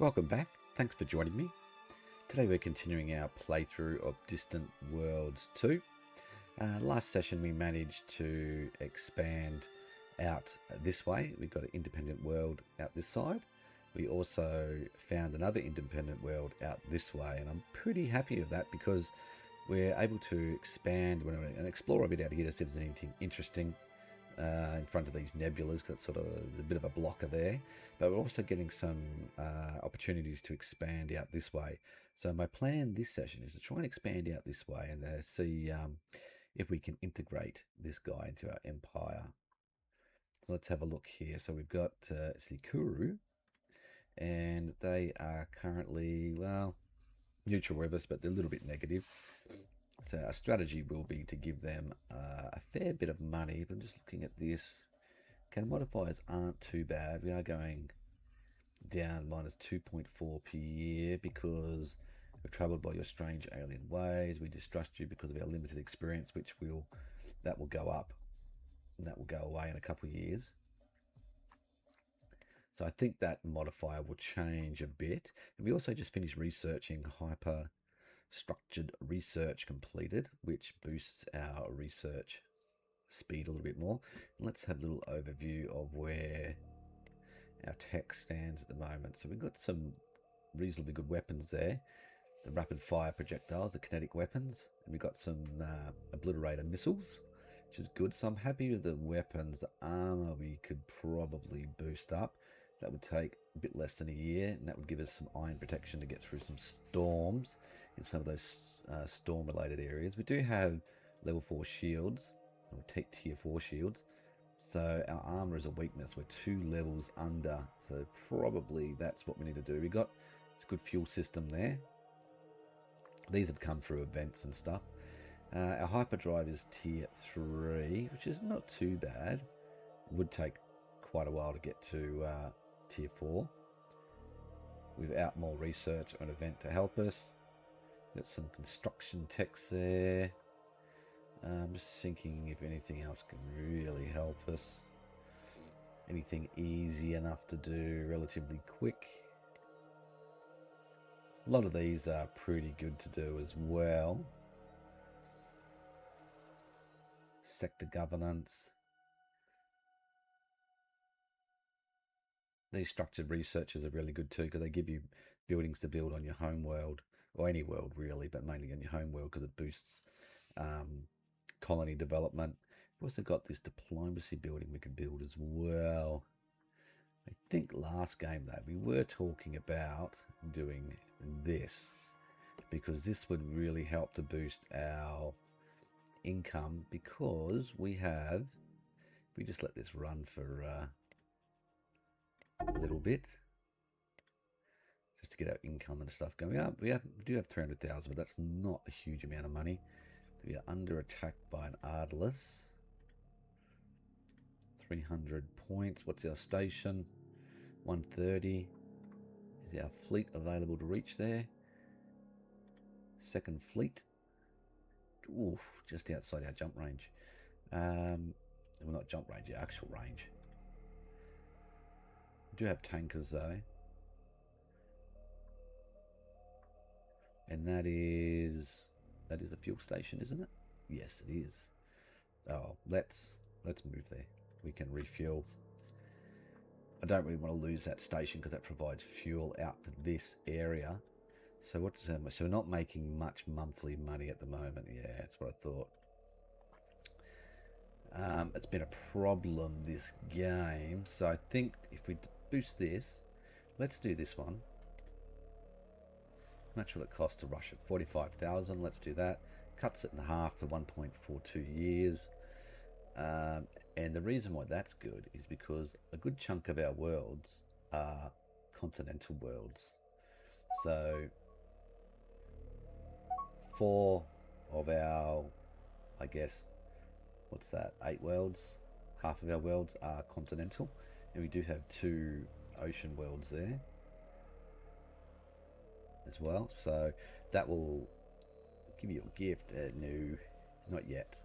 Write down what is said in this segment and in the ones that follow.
Welcome back, thanks for joining me. Today we're continuing our playthrough of Distant Worlds 2. Last session we managed to expand out this way. We got an independent world out this side. We also found another independent world out this way, and I'm pretty happy with that because we're able to expand and explore a bit out here to see if there's anything interesting in front of these nebulas, because it's sort of a bit of a blocker there, but we're also getting some opportunities to expand out this way. So my plan this session is to try and expand out this way and see if we can integrate this guy into our empire. So let's have a look here. So we've got Sikuru, and they are currently, well, neutral with us, but they're a little bit negative. So our strategy will be to give them a fair bit of money. But I'm just looking at this. Okay, modifiers aren't too bad. We are going down minus 2.4 per year because we're troubled by your strange alien ways. We distrust you because of our limited experience, that will go up, and that will go away in a couple of years. So I think that modifier will change a bit. And we also just finished researching hyper structured research completed, which boosts our research speed a little bit more. And let's have a little overview of where our tech stands at the moment. So we've got some reasonably good weapons there. The rapid fire projectiles, the kinetic weapons, and we've got some obliterator missiles, which is good. So I'm happy with the weapons. The armor we could probably boost up. That would take a bit less than a year, and that would give us some iron protection to get through some storms in some of those storm-related areas. We do have level 4 shields, or tier 4 shields, so our armor is a weakness. We're 2 levels under, so probably that's what we need to do. We got this good fuel system there. These have come through events and stuff. Our hyperdrive is tier 3, which is not too bad. It would take quite a while to get to tier 4 without more research or an event to help us. Got some construction techs there. I'm just thinking if anything else can really help us. Anything easy enough to do relatively quick. A lot of these are pretty good to do as well. Sector governance. These structured researchers are really good too, because they give you buildings to build on your home world, or any world really, but mainly on your home world because it boosts colony development. We've also got this diplomacy building we can build as well. I think last game though we were talking about doing this, because this would really help to boost our income, because we just let this run for a little bit just to get our income and stuff going up. We do have 300,000, but that's not a huge amount of money. We are under attack by an Ardus. 300 points. What's our station? 130. Is our fleet available to reach there? Second fleet. Oof, just outside our jump range. Well, not jump range, our actual range. We do have tankers though. And that is a fuel station, isn't it? Yes, it is. Oh, let's move there. We can refuel. I don't really want to lose that station because that provides fuel out for this area. So so we're not making much monthly money at the moment. Yeah, that's what I thought. It's been a problem this game. So I think if we boost this, let's do this one. How much will it cost to rush it? 45,000. Let's do that. Cuts it in half to 1.42 years. And the reason why that's good is because a good chunk of our worlds are continental worlds. So 4 of our, I guess, what's that, 8 worlds, half of our worlds are continental, and we do have 2 ocean worlds there as well. So that will give you a gift. No, not yet.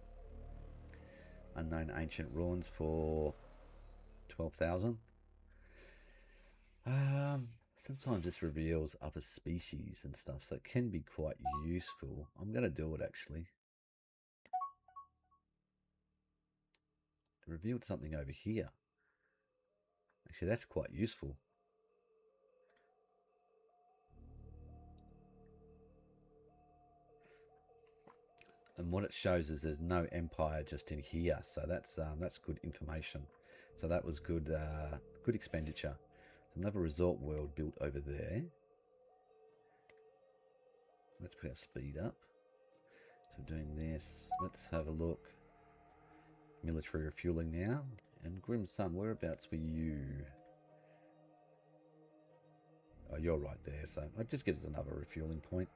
Unknown ancient ruins for 12,000. Sometimes this reveals other species and stuff, so it can be quite useful. I'm going to do it actually. It revealed something over here. Actually, that's quite useful. And what it shows is there's no empire just in here, so that's good information. So that was good, good expenditure. So another resort world built over there. Let's put our speed up. So doing this, let's have a look. Military refueling now. And Grim Sun, whereabouts were you? Oh, you're right there, so that just gives us another refueling point.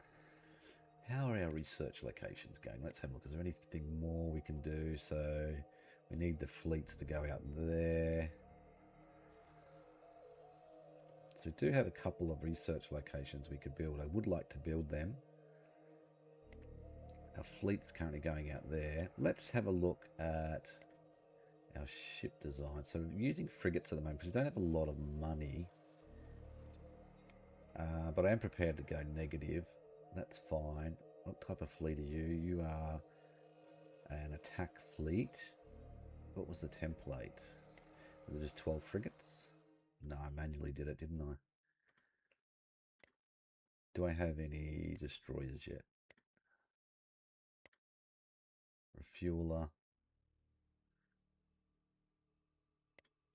How are our research locations going? Let's have a look. Is there anything more we can do? So we need the fleets to go out there. So we do have a couple of research locations we could build. I would like to build them. Our fleet's currently going out there. Let's have a look at our ship design. So we're using frigates at the moment because we don't have a lot of money. But I am prepared to go negative. That's fine. What type of fleet are you? You are an attack fleet. What was the template? Was it just 12 frigates? No, I manually did it, didn't I? Do I have any destroyers yet? Refueler.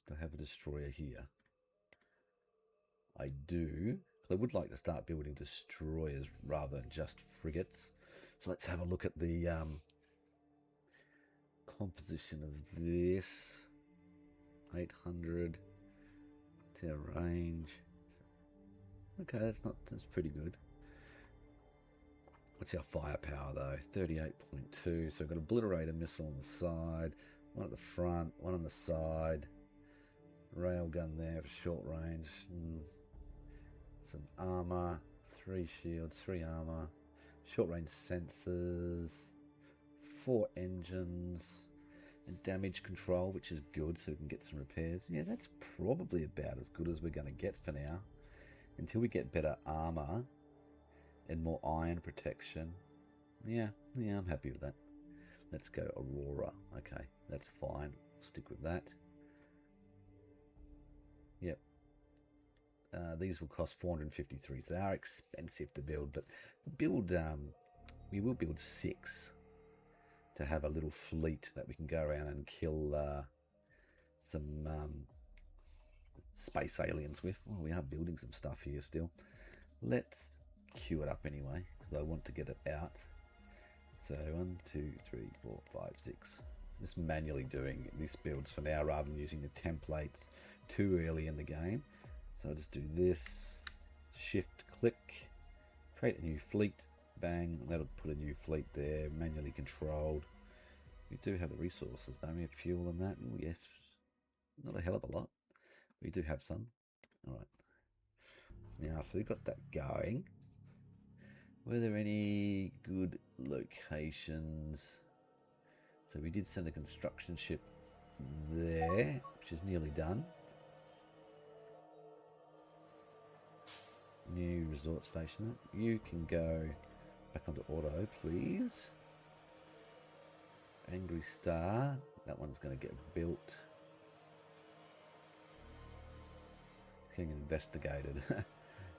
Do I have a destroyer here? I do. I would like to start building destroyers rather than just frigates. So let's have a look at the composition of this. 800 to our range. Okay, that's pretty good. What's our firepower though? 38.2. So we've got a obliterator missile on the side, one at the front, one on the side. Railgun there for short range. Some armor, 3 shields, 3 armor, short range sensors, 4 engines, and damage control, which is good, so we can get some repairs. Yeah, that's probably about as good as we're going to get for now, until we get better armor and more iron protection. Yeah, I'm happy with that. Let's go Aurora. Okay, that's fine. Stick with that. Yep. These will cost 453, so they are expensive to build, but we will build 6 to have a little fleet that we can go around and kill some space aliens with. Well, we are building some stuff here still. Let's queue it up anyway, because I want to get it out. So 1, 2, 3, 4, 5, 6. Just manually doing these builds for now rather than using the templates too early in the game. So I'll just do this, shift click, create a new fleet, bang, that'll put a new fleet there, manually controlled. We do have the resources, don't we? Have fuel and that? Oh yes, not a hell of a lot. We do have some. Alright. Now, so we've got that going. Were there any good locations? So we did send a construction ship there, which is nearly done. New resort station. You can go back onto auto, please. Angry Star. That one's going to get built. Getting investigated.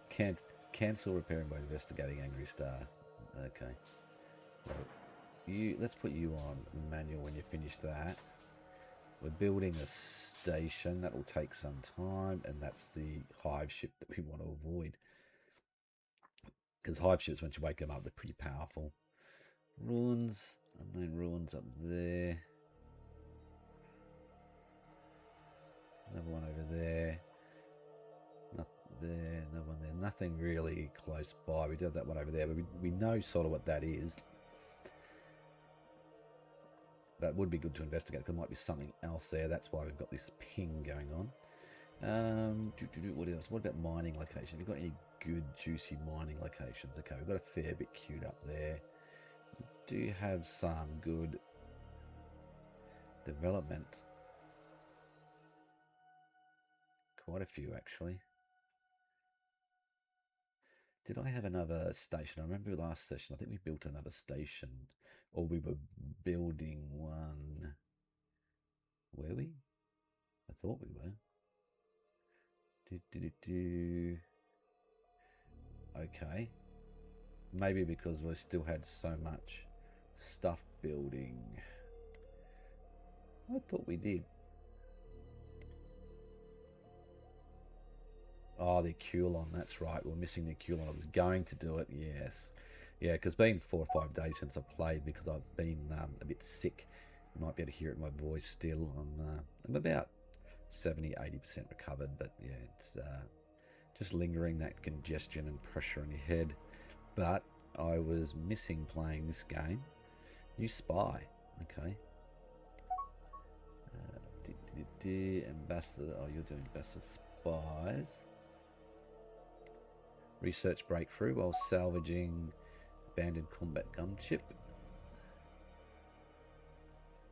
Can't cancel repairing by investigating Angry Star. Okay. So let's put you on the manual when you finish that. We're building a station. That will take some time, and that's the hive ship that we want to avoid. Because hive ships, once you wake them up, they're pretty powerful. Ruins, unknown ruins up there. Another one over there. Not there, another one there. Nothing really close by. We do have that one over there, but we know sort of what that is. That would be good to investigate, because there might be something else there. That's why we've got this ping going on. What else? What about mining location? Have you got any good juicy mining locations? Okay, we've got a fair bit queued up there. We do have some good development. Quite a few actually. Did I have another station? I remember last session, I think we built another station. Or we were building one. Were we? I thought we were. Okay. Maybe because we still had so much stuff building. I thought we did. Oh, the Cubon, that's right. We're missing the Cubon. I was going to do it, yes. Yeah, because it's been 4 or 5 days since I played because I've been a bit sick. You might be able to hear it in my voice still. I'm about 70–80% recovered, but yeah, it's just lingering, that congestion and pressure on your head. But I was missing playing this game. New spy, okay. Ambassador, oh, you're doing Ambassador Spies. Research breakthrough while salvaging abandoned combat gunship.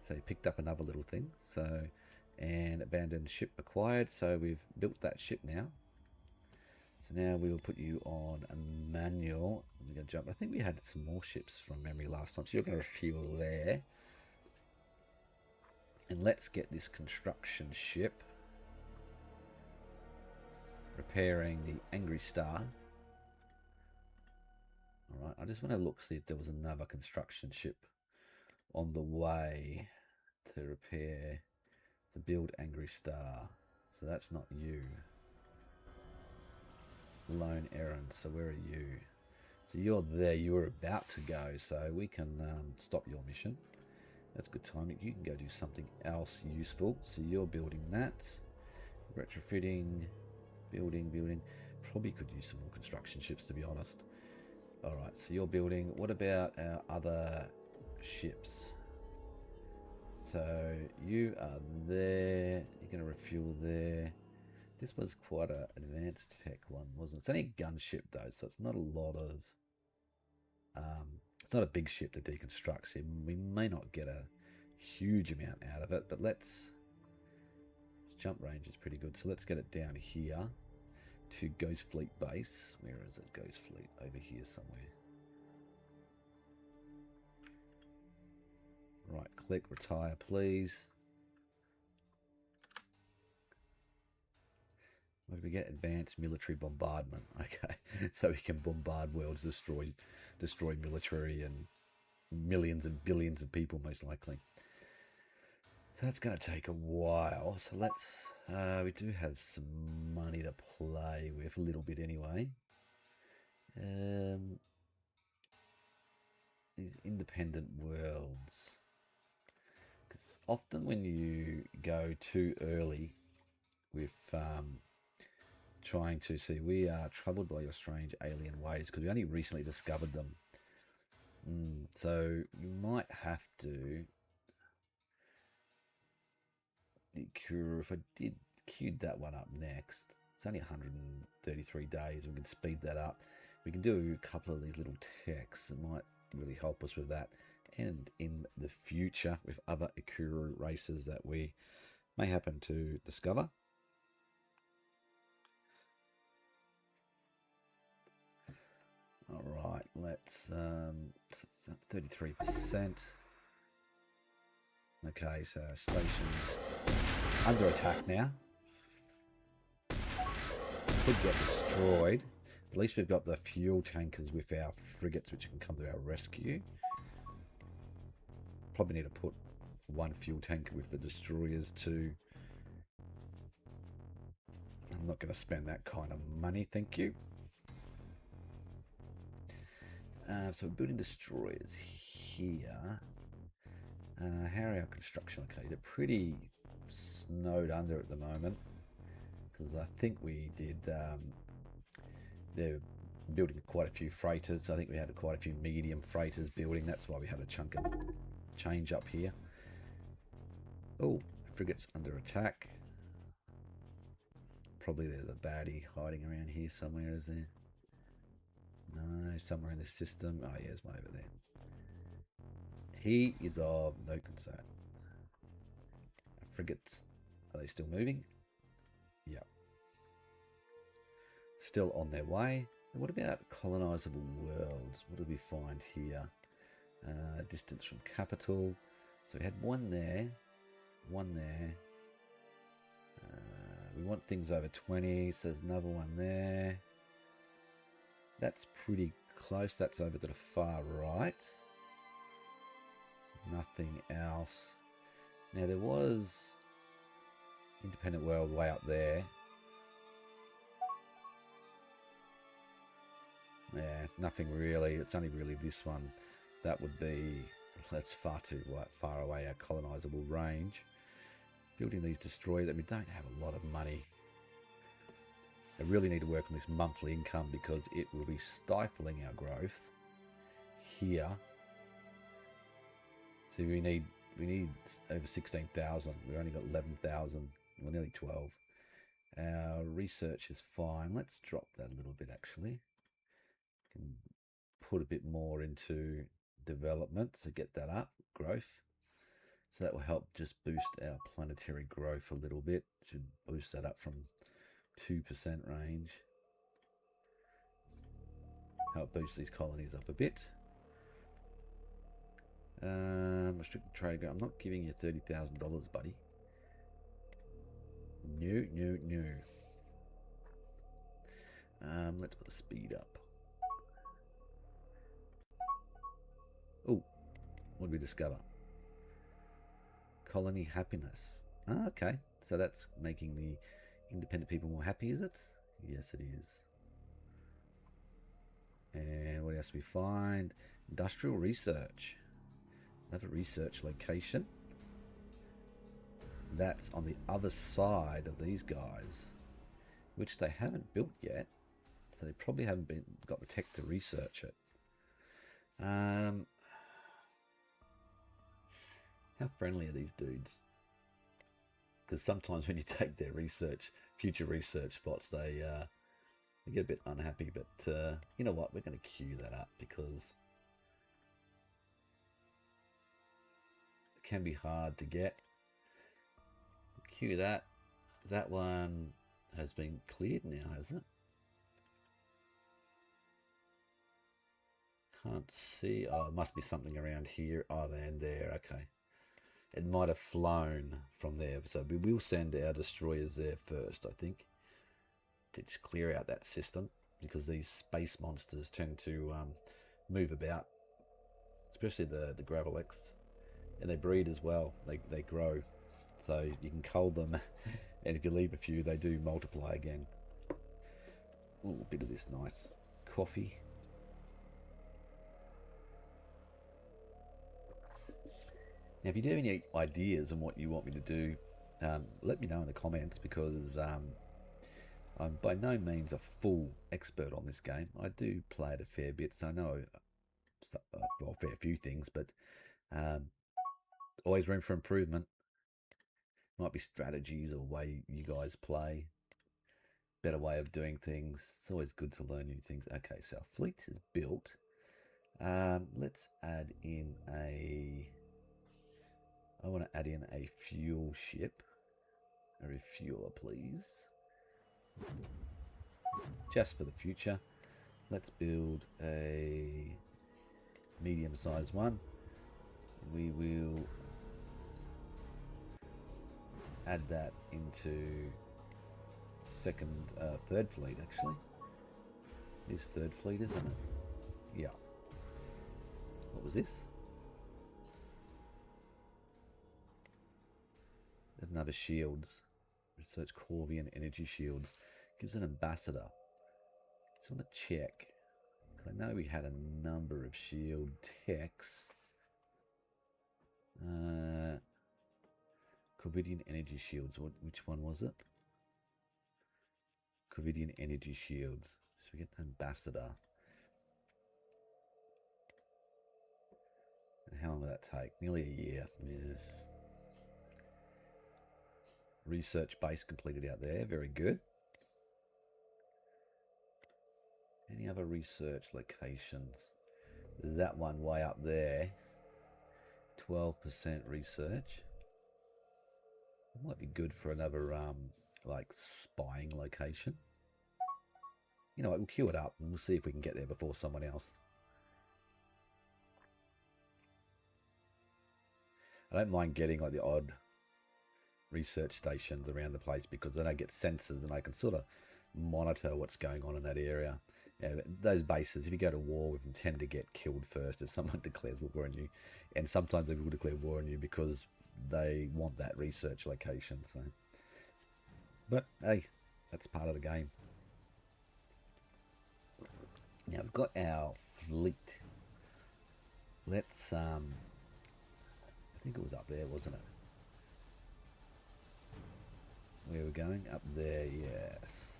So you picked up another little thing. So, and abandoned ship acquired. So we've built that ship now. So now we will put you on a manual. I'm going to jump. I think we had some more ships from memory last time. So you're going to refuel there. And let's get this construction ship. Repairing the Angry Star. Alright, I just want to look, see if there was another construction ship on the way to repair, to build Angry Star. So that's not you. Lone errand, so where are you? So you're there, you were about to go, so we can stop your mission. That's good timing. You can go do something else useful. So you're building that. Retrofitting, building. Probably could use some more construction ships, to be honest. Alright, so you're building. What about our other ships? So you are there. You're going to refuel there. This was quite an advanced tech one, wasn't it? It's only a gunship though, so it's not a lot of... it's not a big ship to deconstruct, so we may not get a huge amount out of it, but let's... Jump range is pretty good, so let's get it down here to Ghost Fleet base. Where is it? Ghost Fleet, over here somewhere. Right click, retire please. What do we get? Advanced military bombardment. Okay, so we can bombard worlds, destroy military and millions and billions of people most likely. So that's going to take a while. So let's, we do have some money to play with, a little bit anyway. These independent worlds. Because often when you go too early with trying to see, we are troubled by your strange alien ways because we only recently discovered them. So you might have to... If I did queued that one up next, it's only 133 days. We can speed that up. We can do a couple of these little techs that might really help us with that, and in the future with other Sikuru races that we may happen to discover. All right, let's 33%. Okay, so stations under attack now. Could get destroyed. At least we've got the fuel tankers with our frigates which can come to our rescue. Probably need to put one fuel tanker with the destroyers too. I'm not going to spend that kind of money, thank you. So we're building destroyers here. How are our construction? Okay, they're pretty snowed under at the moment because I think we did. They're building quite a few freighters. I think we had quite a few medium freighters building. That's why we had a chunk of change up here. Oh, frigate's under attack. Probably there's a baddie hiding around here somewhere, is there? No, somewhere in the system. Oh yeah, there's one over there. He is of no concern. Our frigates, are they still moving? Yeah. Still on their way. And what about colonizable worlds? What do we find here? Distance from capital. So we had one there, one there. We want things over 20, so there's another one there. That's pretty close. That's over to the far right. Nothing else. Now there was independent world way up there. Yeah, nothing really. It's only really this one. That would be, that's far too far away, our colonizable range. Building these destroyers, and we don't have a lot of money. I really need to work on this monthly income because it will be stifling our growth here. So we need over 16,000. We've only got 11,000. We're nearly 12. Our research is fine. Let's drop that a little bit actually. Can put a bit more into development to get that up, growth. So that will help just boost our planetary growth a little bit. Should boost that up from 2% range. Help boost these colonies up a bit. Restricted trade. I'm not giving you $30,000, buddy. No. Let's put the speed up. Oh, what did we discover? Colony happiness. Ah, okay. So that's making the independent people more happy, is it? Yes, it is. And what else do we find? Industrial research. Another research location. That's on the other side of these guys, which they haven't built yet. So they probably haven't got the tech to research it. How friendly are these dudes? Because sometimes when you take their future research spots, they get a bit unhappy. But you know what? We're going to queue that up because it can be hard to get. Queue that. That one has been cleared now, hasn't it? Can't see. Oh, it must be something around here. Oh, and there. Okay. It might have flown from there. So we will send our destroyers there first, I think, to just clear out that system, because these space monsters tend to move about, especially the Graalex, and they breed as well. They grow, so you can cull them, and if you leave a few, they do multiply again. A little bit of this nice coffee. Now, if you do have any ideas on what you want me to do, let me know in the comments, because I'm by no means a full expert on this game. I do play it a fair bit, so I know well, a fair few things, but always room for improvement. Might be strategies or way you guys play, better way of doing things. It's always good to learn new things. Okay, so our fleet is built. Let's add in I want to add in a fuel ship. A refueler, please. Just for the future. Let's build a medium-sized one. We will add that into third fleet, actually. It is third fleet, isn't it? Yeah. What was this? There's another shields. Research Corvian energy shields. Gives an ambassador. Just want to check. I know we had a number of shield techs. Covidian energy shields. Which one was it? Covidian energy shields. So we get an ambassador. And how long will that take? Nearly a year. Yes. Research base completed out there. Very good. Any other research locations? There's that one way up there. 12% research. It might be good for another like spying location. You know what, we'll queue it up and we'll see if we can get there before someone else. I don't mind getting like the odd research stations around the place because then I get sensors and I can sort of monitor what's going on in that area. Yeah, those bases, if you go to war with them, tend to get killed first if someone declares war on you. And sometimes they will declare war on you because they want that research location. So, but hey, that's part of the game. Now we've got our fleet. Let's I think it was up there, wasn't it? Where we're going? Up there, yes.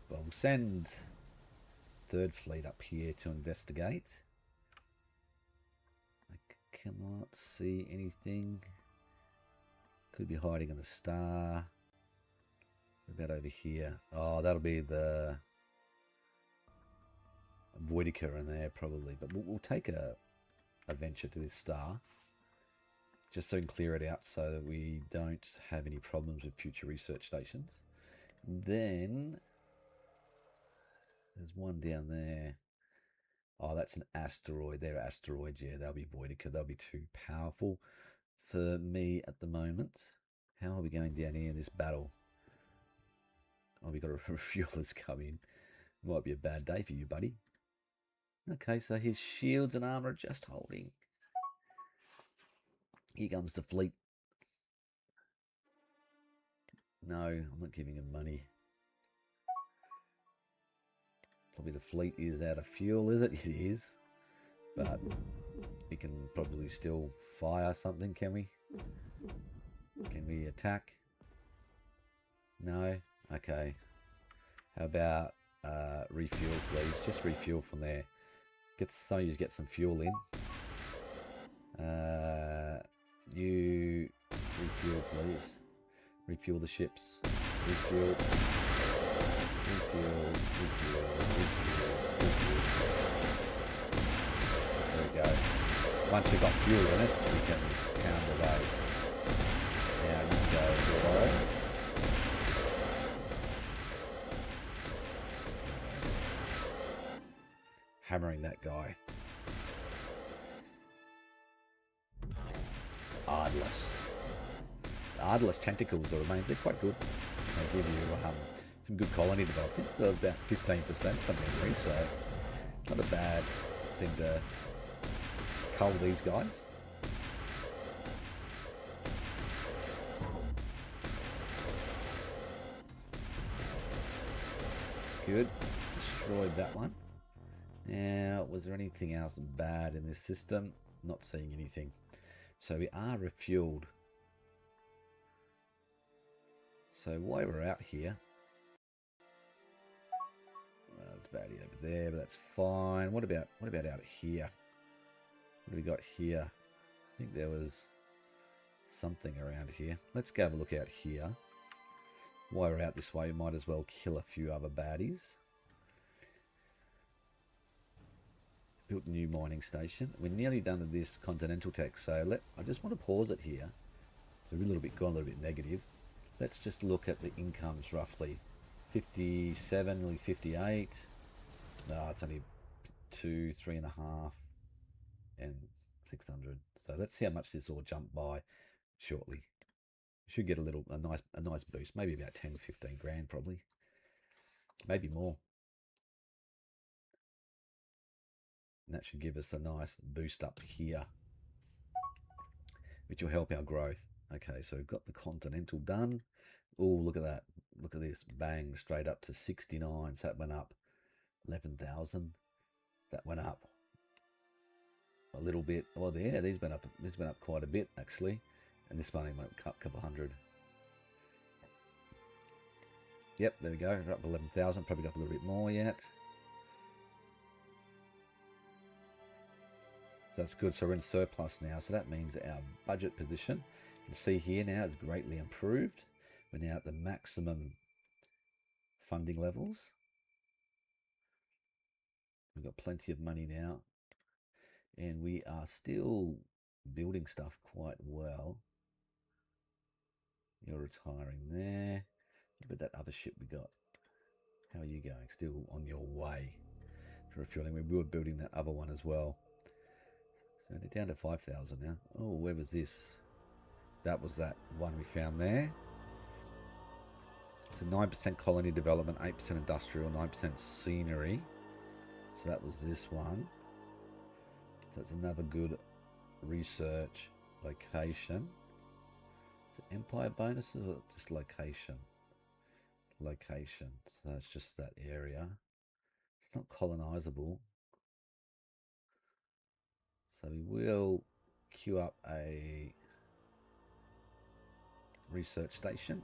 Well, we'll send third fleet up here to investigate. I cannot see anything. Could be hiding in the star. What about over here? Oh, that'll be the Vitica in there probably. But we'll take a venture to this star. Just so we can clear it out so that we don't have any problems with future research stations. Then there's one down there. Oh, that's an asteroid. They're asteroids, yeah. They'll be Voidica. They'll be too powerful for me at the moment. How are we going down here in this battle? Oh, we got a refuelers coming. Might be a bad day for you, buddy. Okay, so his shields and armor are just holding. Here comes the fleet. No, I'm not giving him money. Probably the fleet is out of fuel, is it? It is. But we can probably still fire something, can we? Can we attack? No? Okay. How about refuel, please? Just refuel from there. Some of you get some fuel in. You refuel, please. Refuel the ships. Refuel. Refuel. There we go. Once we've got fuel in us, we can pound away. Now you go, Aurora. Hammering that guy. Ardus. The Ardus tentacles or remains, they're quite good. They give you some good colony development. I think they're about 15% from memory, so not a bad thing to cull these guys. Good. Destroyed that one. Now, was there anything else bad in this system? Not seeing anything. So we are refueled. So while we're out here, well, there's baddie over there, but that's fine. What about out here? What do we got here? I think there was something around here. Let's go have a look out here. While we're out this way, we might as well kill a few other baddies. Built a new mining station. We're nearly done with this continental tech, so I just want to pause it here. It's gone a little bit negative. Let's just look at the incomes roughly. 57, nearly 58. No, it's only 2, 3.5, and 600. So let's see how much this will jump by shortly. Should get a nice boost, maybe about 10, 15 grand probably. Maybe more. And that should give us a nice boost up here, which will help our growth. Okay, so we've got the Continental done. Oh, look at that. Look at this. Bang, straight up to 69. So that went up 11,000. That went up a little bit. Well, yeah, these went up quite a bit, actually. And this one went up a couple hundred. Yep, there we go. We're up 11,000. Probably up a little bit more yet. So that's good. So we're in surplus now. So that means our budget position, you can see here now, it's greatly improved. We're now at the maximum funding levels. We've got plenty of money now. And we are still building stuff quite well. You're retiring there. Look at that other ship we got. How are you going? Still on your way to refueling. We were building that other one as well. So they're down to 5,000 now. Oh, where was this? That was that one we found there. So 9% colony development, 8% industrial, 9% scenery. So that was this one. So it's another good research location. Is it empire bonuses or just location? Location. So it's just that area. It's not colonizable. So we will queue up a research station.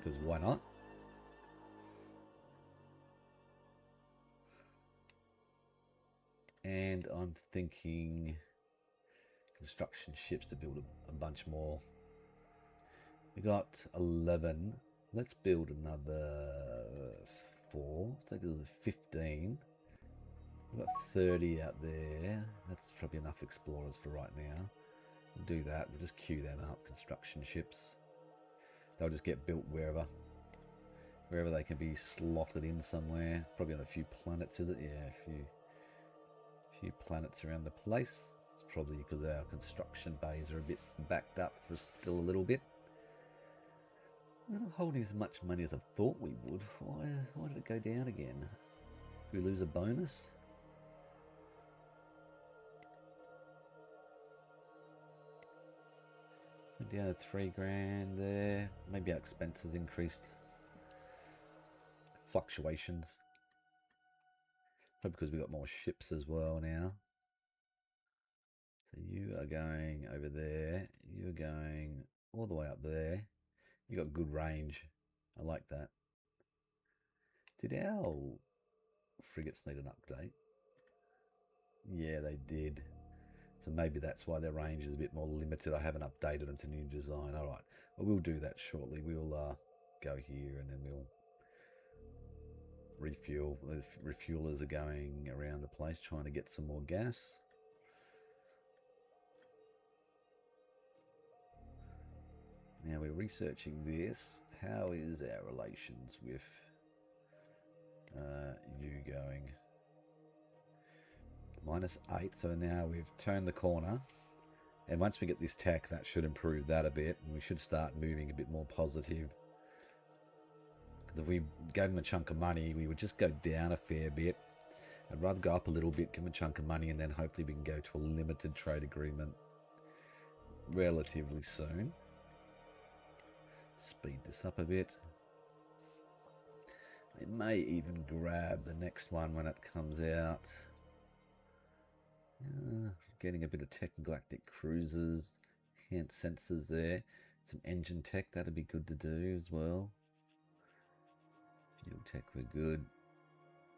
Because why not? And I'm thinking construction ships to build a bunch more. We got 11. Let's build another 4. Let's take it to 15. We've got 30 out there. That's probably enough explorers for right now. We'll do that. We'll just queue them up. Construction ships. They'll just get built wherever they can be slotted in somewhere. Probably on a few planets, is it? Yeah, a few planets around the place. It's probably because our construction bays are a bit backed up for still a little bit. We're not holding as much money as I thought we would. Why did it go down again? Did we lose a bonus? Went down to $3,000 there. Maybe our expenses increased. Fluctuations. Probably because we got more ships as well now. So you are going over there. You're going all the way up there. You got good range. I like that. Did our frigates need an update? Yeah, they did. So maybe that's why their range is a bit more limited. I haven't updated them to new design. All right. Well, we'll do that shortly. We'll go here and then we'll refuel. The refuelers are going around the place trying to get some more gas. Now we're researching this. How is our relations with you going? -8. So now we've turned the corner. And once we get this tech, that should improve that a bit. And we should start moving a bit more positive. Because if we gave them a chunk of money, we would just go down a fair bit. I'd rather go up a little bit, give them a chunk of money, and then hopefully we can go to a limited trade agreement relatively soon. Speed this up a bit. It may even grab the next one when it comes out. Getting a bit of tech and galactic cruisers. Enhanced sensors there. Some engine tech, that'd be good to do as well. Fuel tech, we're good.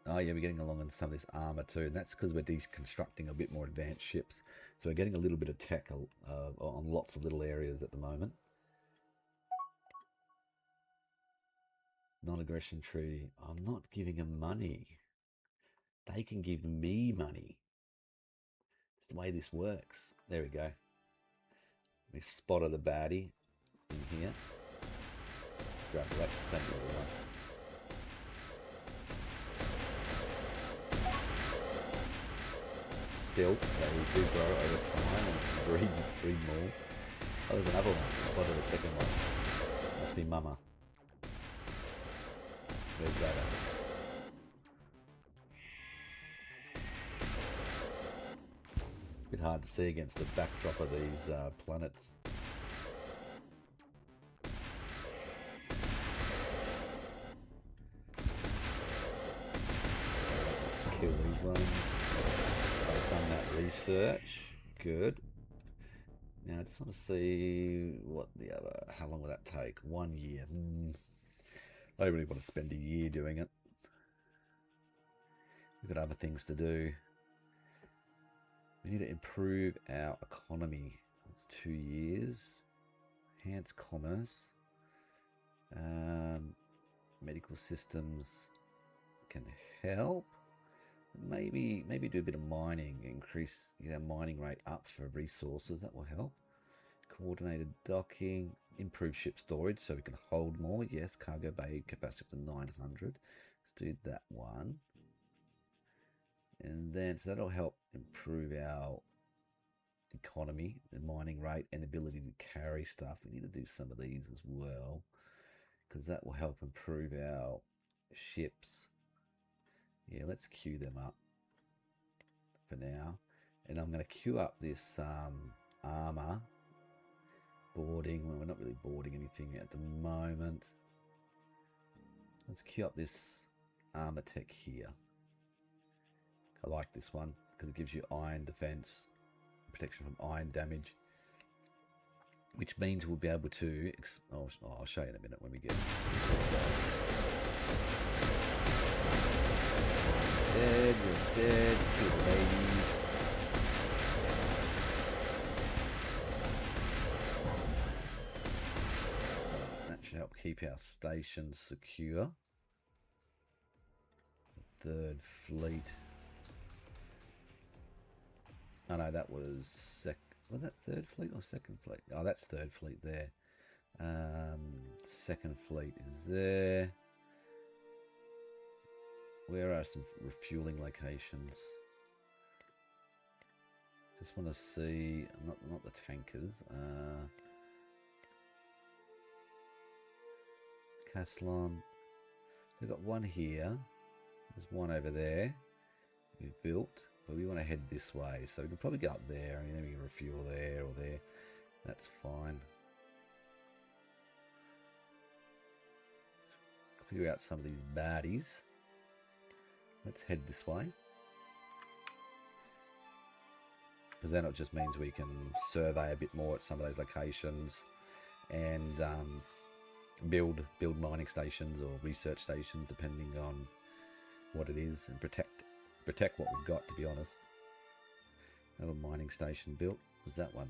Oh yeah, we're getting along on some of this armor too. And that's because we're deconstructing a bit more advanced ships. So we're getting a little bit of tech on lots of little areas at the moment. Non-aggression treaty. I'm not giving them money. They can give me money. It's the way this works. There we go. We spotted the baddie in here. Graalex, thank you everyone. Still, they do grow over time and breed more. Oh, there's another one. Spotted the second one. Must be Mama. Where's that at? Bit hard to see against the backdrop of these planets. Let's kill these ones. I've done that research. Good. Now I just want to see what the other. How long will that take? 1 year. I don't really want to spend a year doing it. We've got other things to do. We need to improve our economy. That's 2 years. Enhance commerce. Medical systems can help. Maybe do a bit of mining. Increase our mining rate up for resources. That will help. Coordinated docking. Improve ship storage so we can hold more. Yes, cargo bay capacity up to 900. Let's do that one. And then, so that'll help improve our economy, the mining rate, and ability to carry stuff. We need to do some of these as well, because that will help improve our ships. Yeah, let's queue them up for now. And I'm going to queue up this armor boarding. Well, we're not really boarding anything at the moment. Let's queue up this armor tech here. I like this one because it gives you iron defense, protection from iron damage, which means we'll be able to I'll show you in a minute when we get dead, you're dead, good lady. That should help keep our stations secure. The third fleet. Oh no, that was was that third fleet or second fleet? Oh, that's third fleet there. Second fleet is there. Where are some refueling locations? Just want to see, not the tankers. Caslon. We've got one here. There's one over there we've built. But we want to head this way, so we can probably go up there, and then we can refuel there or there. That's fine. Let's clear out some of these baddies. Let's head this way. Because then it just means we can survey a bit more at some of those locations and build mining stations or research stations, depending on what it is, and protect what we've got, to be honest. Another mining station built. Was that one?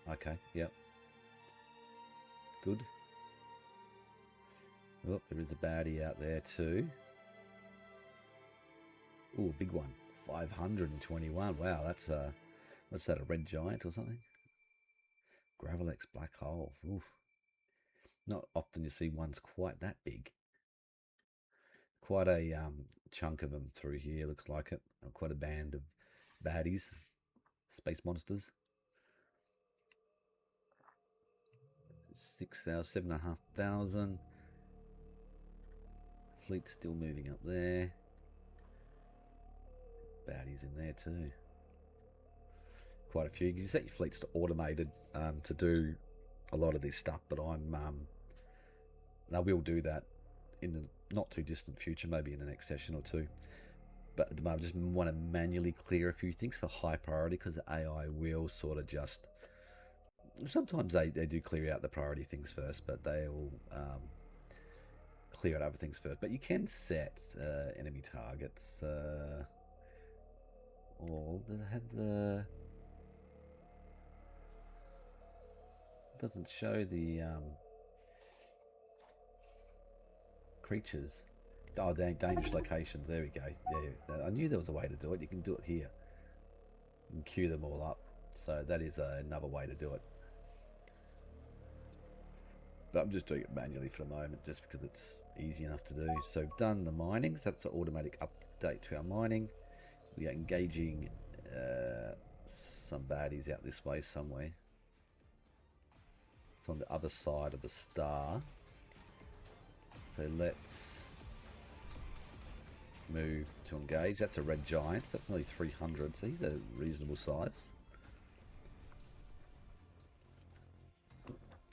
Okay, yep. Good. Oh, there is a baddie out there too. Oh, a big one. 521. Wow, that's what's that, a red giant or something? Graalex black hole. Oof. Not often you see ones quite that big. Quite a chunk of them through here, looks like it. Quite a band of baddies, space monsters. 6,000, 7,500. Fleet still moving up there. Baddies in there too. Quite a few. You set your fleets to automated to do a lot of this stuff, but I will do that in the not too distant future, maybe in the next session or two. But at the moment, I just want to manually clear a few things for high priority, because the AI will sort of just, sometimes they do clear out the priority things first, but they will clear out other things first. But you can set enemy targets, or does it have the, it doesn't show the creatures. Oh, dangerous locations. There we go. Yeah, I knew there was a way to do it. You can do it here. You can queue them all up. So that is another way to do it. But I'm just doing it manually for the moment, just because it's easy enough to do. So we've done the mining. So that's an automatic update to our mining. We are engaging some baddies out this way somewhere. It's on the other side of the star. So let's move to engage. That's a red giant. That's nearly 300. So he's a reasonable size.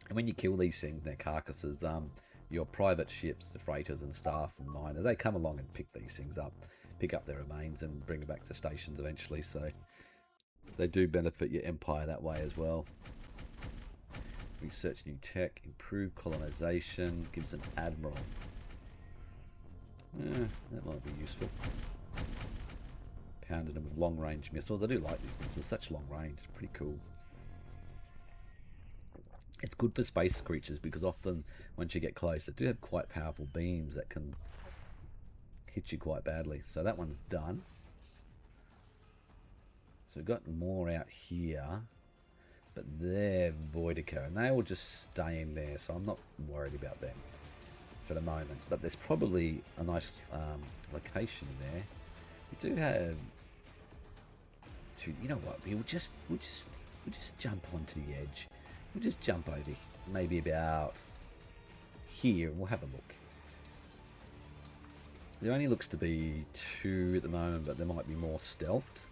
And when you kill these things, their carcasses, your private ships, the freighters and staff and miners, they come along and pick these things up, pick up their remains and bring them back to stations eventually. So they do benefit your empire that way as well. Research new tech, improve colonization, gives an admiral. That might be useful. Pounded them with long-range missiles. I do like these missiles, such long range, it's pretty cool. It's good for space creatures because often once you get close, they do have quite powerful beams that can hit you quite badly. So that one's done. So we've got more out here. But they're Vitica, and they will just stay in there, so I'm not worried about them for the moment. But there's probably a nice location there. We do have to, you know what? We'll just jump onto the edge. We'll just jump over, maybe about here, and we'll have a look. There only looks to be 2 at the moment, but there might be more stealthed.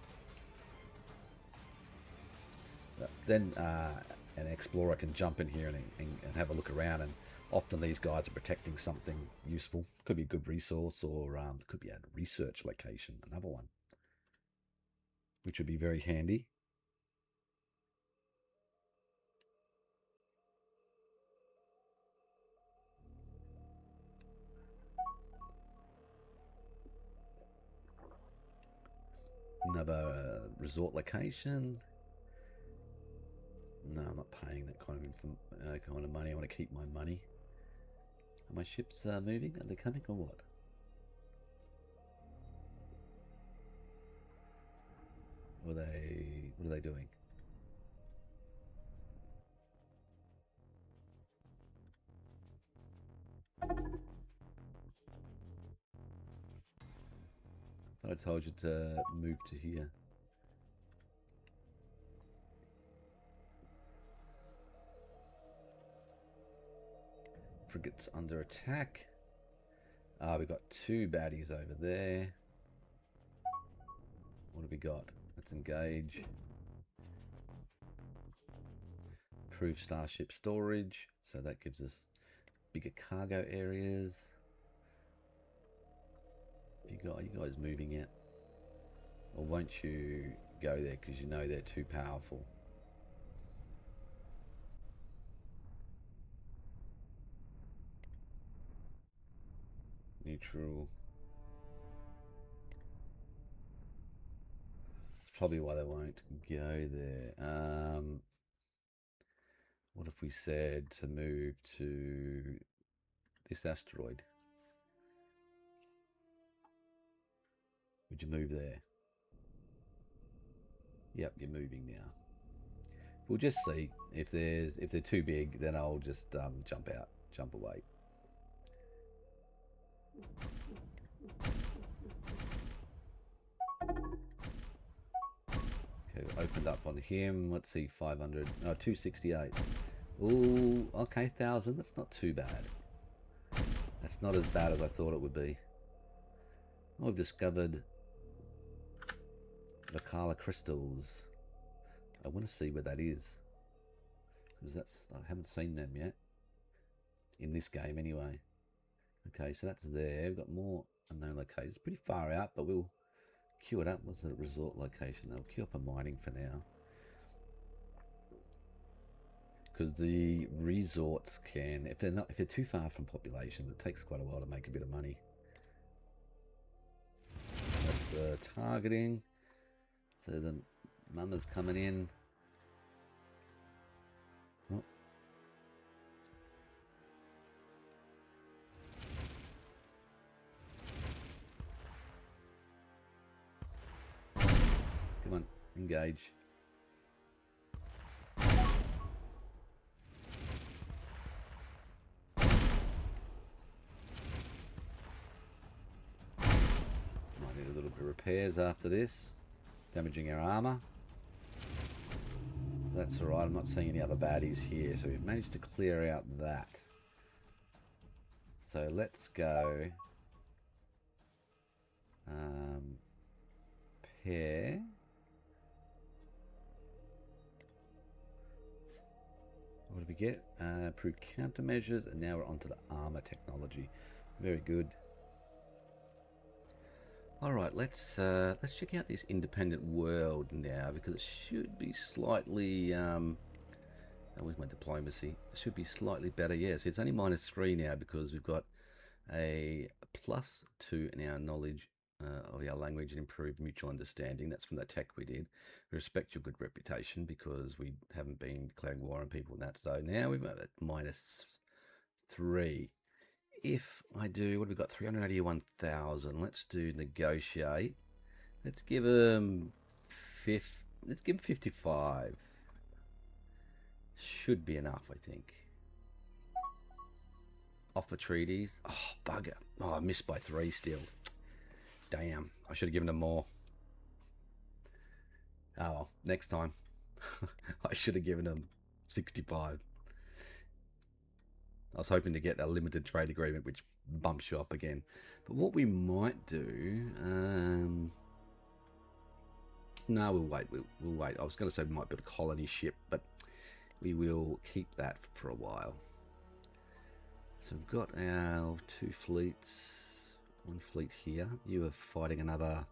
But then an explorer can jump in here and have a look around, and often these guys are protecting something useful. Could be a good resource, or could be a research location, another one, which would be very handy. Another resort location. No, I'm not paying that kind of money. I want to keep my money. Are my ships moving? Are they coming or what? What are they doing? I told you to move to here. Frigate's under attack. We've got 2 baddies over there. What have we got? Let's engage. Improve starship storage. So that gives us bigger cargo areas. Are you guys moving yet? Or won't you go there because you know they're too powerful? Neutral. That's probably why they won't go there. What if we said to move to this asteroid? Would you move there? Yep, you're moving now. We'll just see. If they're too big, then I'll just jump away. Okay, opened up on him. Let's see, 500. No, 268. Ooh, okay, 1,000. That's not too bad. That's not as bad as I thought it would be. I've discovered Vitica crystals. I want to see where that is, because I haven't seen them yet in this game anyway. Okay, so that's there. We've got more unknown locations. It's pretty far out, but we'll queue it up. What's the resort location? I'll queue up a mining for now, because the resorts can, if they're too far from population, it takes quite a while to make a bit of money. That's targeting. So the mama's coming in. Oh. Come on, engage. Might need a little bit of repairs after this. Damaging our armor. That's alright, I'm not seeing any other baddies here, so we've managed to clear out that. So let's go pair. What do we get? Improve countermeasures, and now we're onto the armor technology. Very good. Alright, let's check out this independent world now, because it should be slightly where's my diplomacy? It should be slightly better. Yes, it's only -3 now because we've got a +2 in our knowledge of our language and improved mutual understanding. That's from the tech we did. We respect your good reputation because we haven't been declaring war on people and that. So now we've got -3. If I do, what have we got? 381,000. Let's do negotiate. Let's give them 55. Should be enough, I think. Offer treaties. Oh, bugger. Oh, I missed by 3 still. Damn. I should have given them more. Oh, well, next time. I should have given them 65. I was hoping to get a limited trade agreement, which bumps you up again. But what we might do... no, we'll wait. We'll wait. I was going to say we might build a colony ship, but we will keep that for a while. So we've got our 2 fleets. 1 fleet here. You are fighting another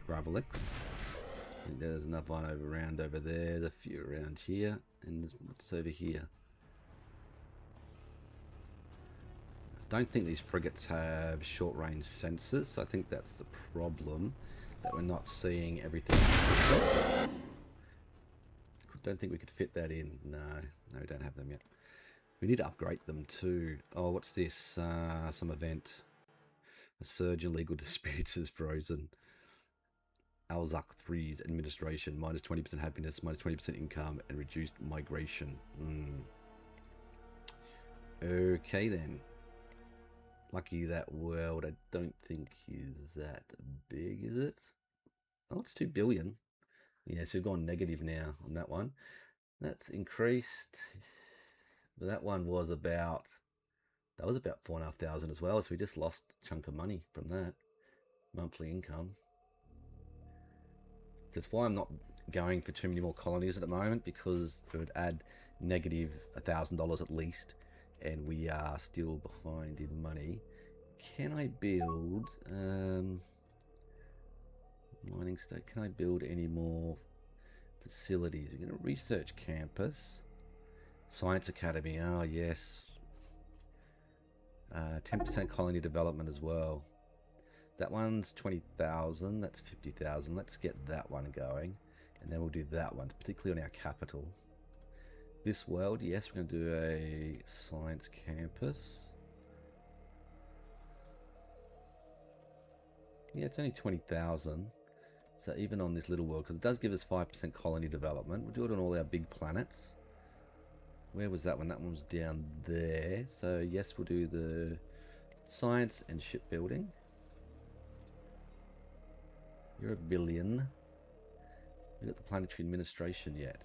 Graalex. I think there's another one around over there. There's a few around here. And there's what's over here. I don't think these frigates have short-range sensors. So I think that's the problem, that we're not seeing everything. I don't think we could fit that in. No, we don't have them yet. We need to upgrade them too. Oh, what's this? Some event. A surge in legal disputes is frozen. Alzak 3's administration, minus 20% happiness, minus 20% income, and reduced migration. Okay then. Lucky that world, I don't think is that big, is it? Oh, it's 2 billion. Yeah, so we've gone negative now on that one. That's increased. But that one was about, that was about 4,500 as well. So we just lost a chunk of money from that monthly income. That's why I'm not going for too many more colonies at the moment, because it would add negative $1,000 at least, and we are still behind in money. Can I build mining state? Can I build any more facilities? We're going to research campus, science academy. Oh yes, 10% colony development as well. That one's 20,000. That's 50,000. Let's get that one going, and then we'll do that one, particularly on our capital. This world, yes, we're going to do a science campus. Yeah, it's only 20,000. So even on this little world, because it does give us 5% colony development, we'll do it on all our big planets. Where was that one? That one was down there. So yes, we'll do the science and shipbuilding. You're 1 billion. We got the planetary administration yet.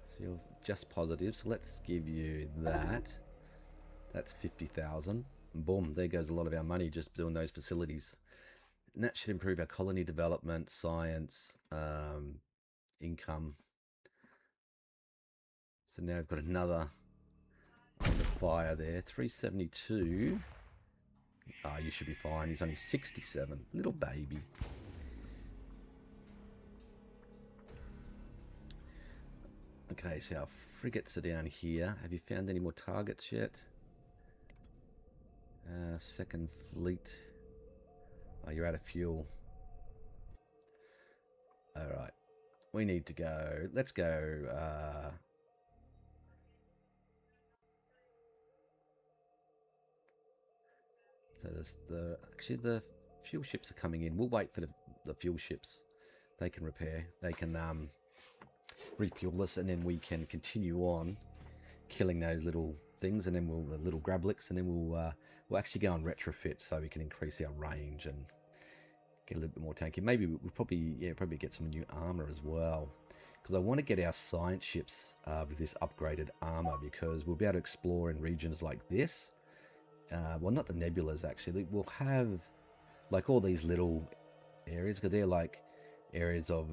So you're just positive. So let's give you that. That's 50,000. And boom, there goes a lot of our money just doing those facilities. And that should improve our colony development, science, income. So now I've got another fire there. 372. Ah, you should be fine. He's only 67. Little baby. Okay, so our frigates are down here. Have you found any more targets yet? Second fleet. Oh, you're out of fuel. Alright. We need to go. Let's go. So there's actually the fuel ships are coming in. We'll wait for the fuel ships. They can repair. They can refuel us, and then we can continue on killing those little things, and then the little Graalex, and then we'll actually go and retrofit so we can increase our range and get a little bit more tanky. Maybe we'll probably get some new armor as well, because I want to get our science ships with this upgraded armor, because we'll be able to explore in regions like this. Well, not the nebulas actually. We'll have like all these little areas, because they're like areas of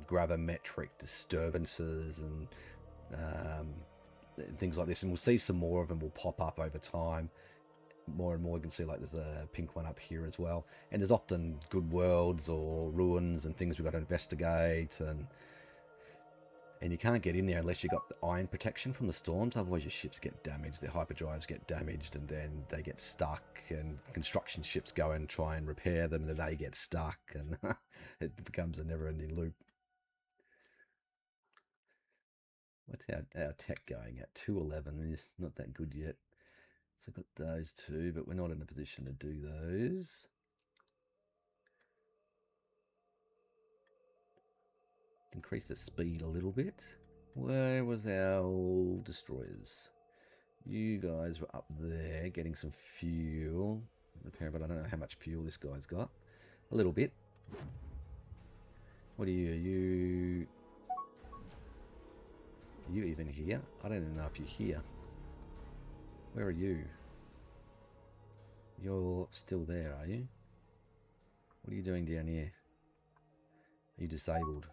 gravimetric disturbances and things like this, and we'll see some more of them will pop up over time. More and more you can see, like there's a pink one up here as well, and there's often good worlds or ruins and things we've got to investigate, and you can't get in there unless you've got the iron protection from the storms, otherwise your ships get damaged, their hyperdrives get damaged, and then they get stuck, and construction ships go and try and repair them, and then they get stuck, and it becomes a never-ending loop. What's our tech going at? 211. It's not that good yet. So I've got those two, but we're not in a position to do those. increase the speed a little bit. Where was our destroyers? You guys were up there getting some fuel. Repair, but I don't know how much fuel this guy's got. A little bit. What are you? Are you even here? I don't even know if you're here. Where are you? You're still there, are you? What are you doing down here? Are you disabled?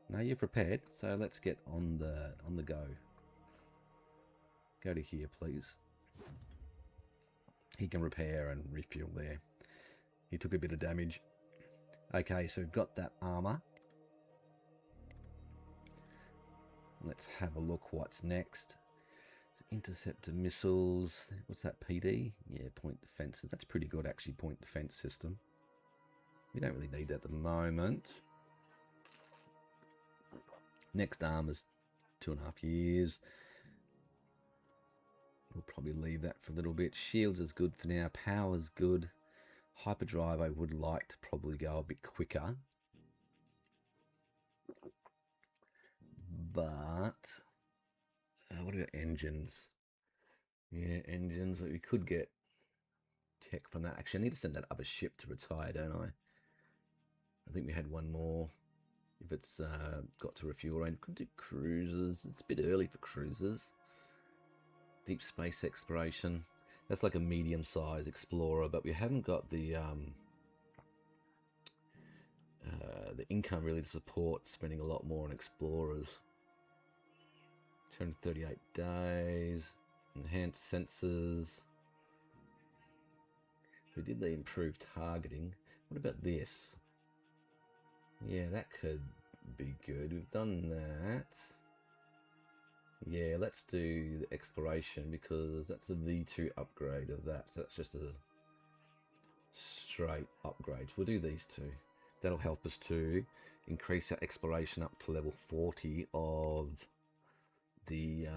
No, you're prepared. So let's get on the go. Go to here, please. He can repair and refuel there. He took a bit of damage. Okay, so we've got that armor. Let's have a look what's next. Interceptor missiles. What's that, PD? Yeah, point defenses. That's pretty good, actually, point defense system. We don't really need that at the moment. Next armor's 2.5 years. We'll probably leave that for a little bit. Shields is good for now. Power's good. Hyperdrive I would like to probably go a bit quicker. But what about engines? Yeah, engines. We could get tech from that. Actually, I need to send that other ship to retire, don't I? I think we had one more. If it's got to refuel range, we could do cruisers. It's a bit early for cruisers. Deep space exploration. That's like a medium-sized explorer, but we haven't got the income really to support spending a lot more on explorers. 238 days. Enhanced sensors. We did the improved targeting. What about this? Yeah, that could be good. We've done that. Yeah, let's do the exploration because that's a V2 upgrade of that. So that's just a straight upgrade. So we'll do these two. That'll help us to increase our exploration up to level 40 of the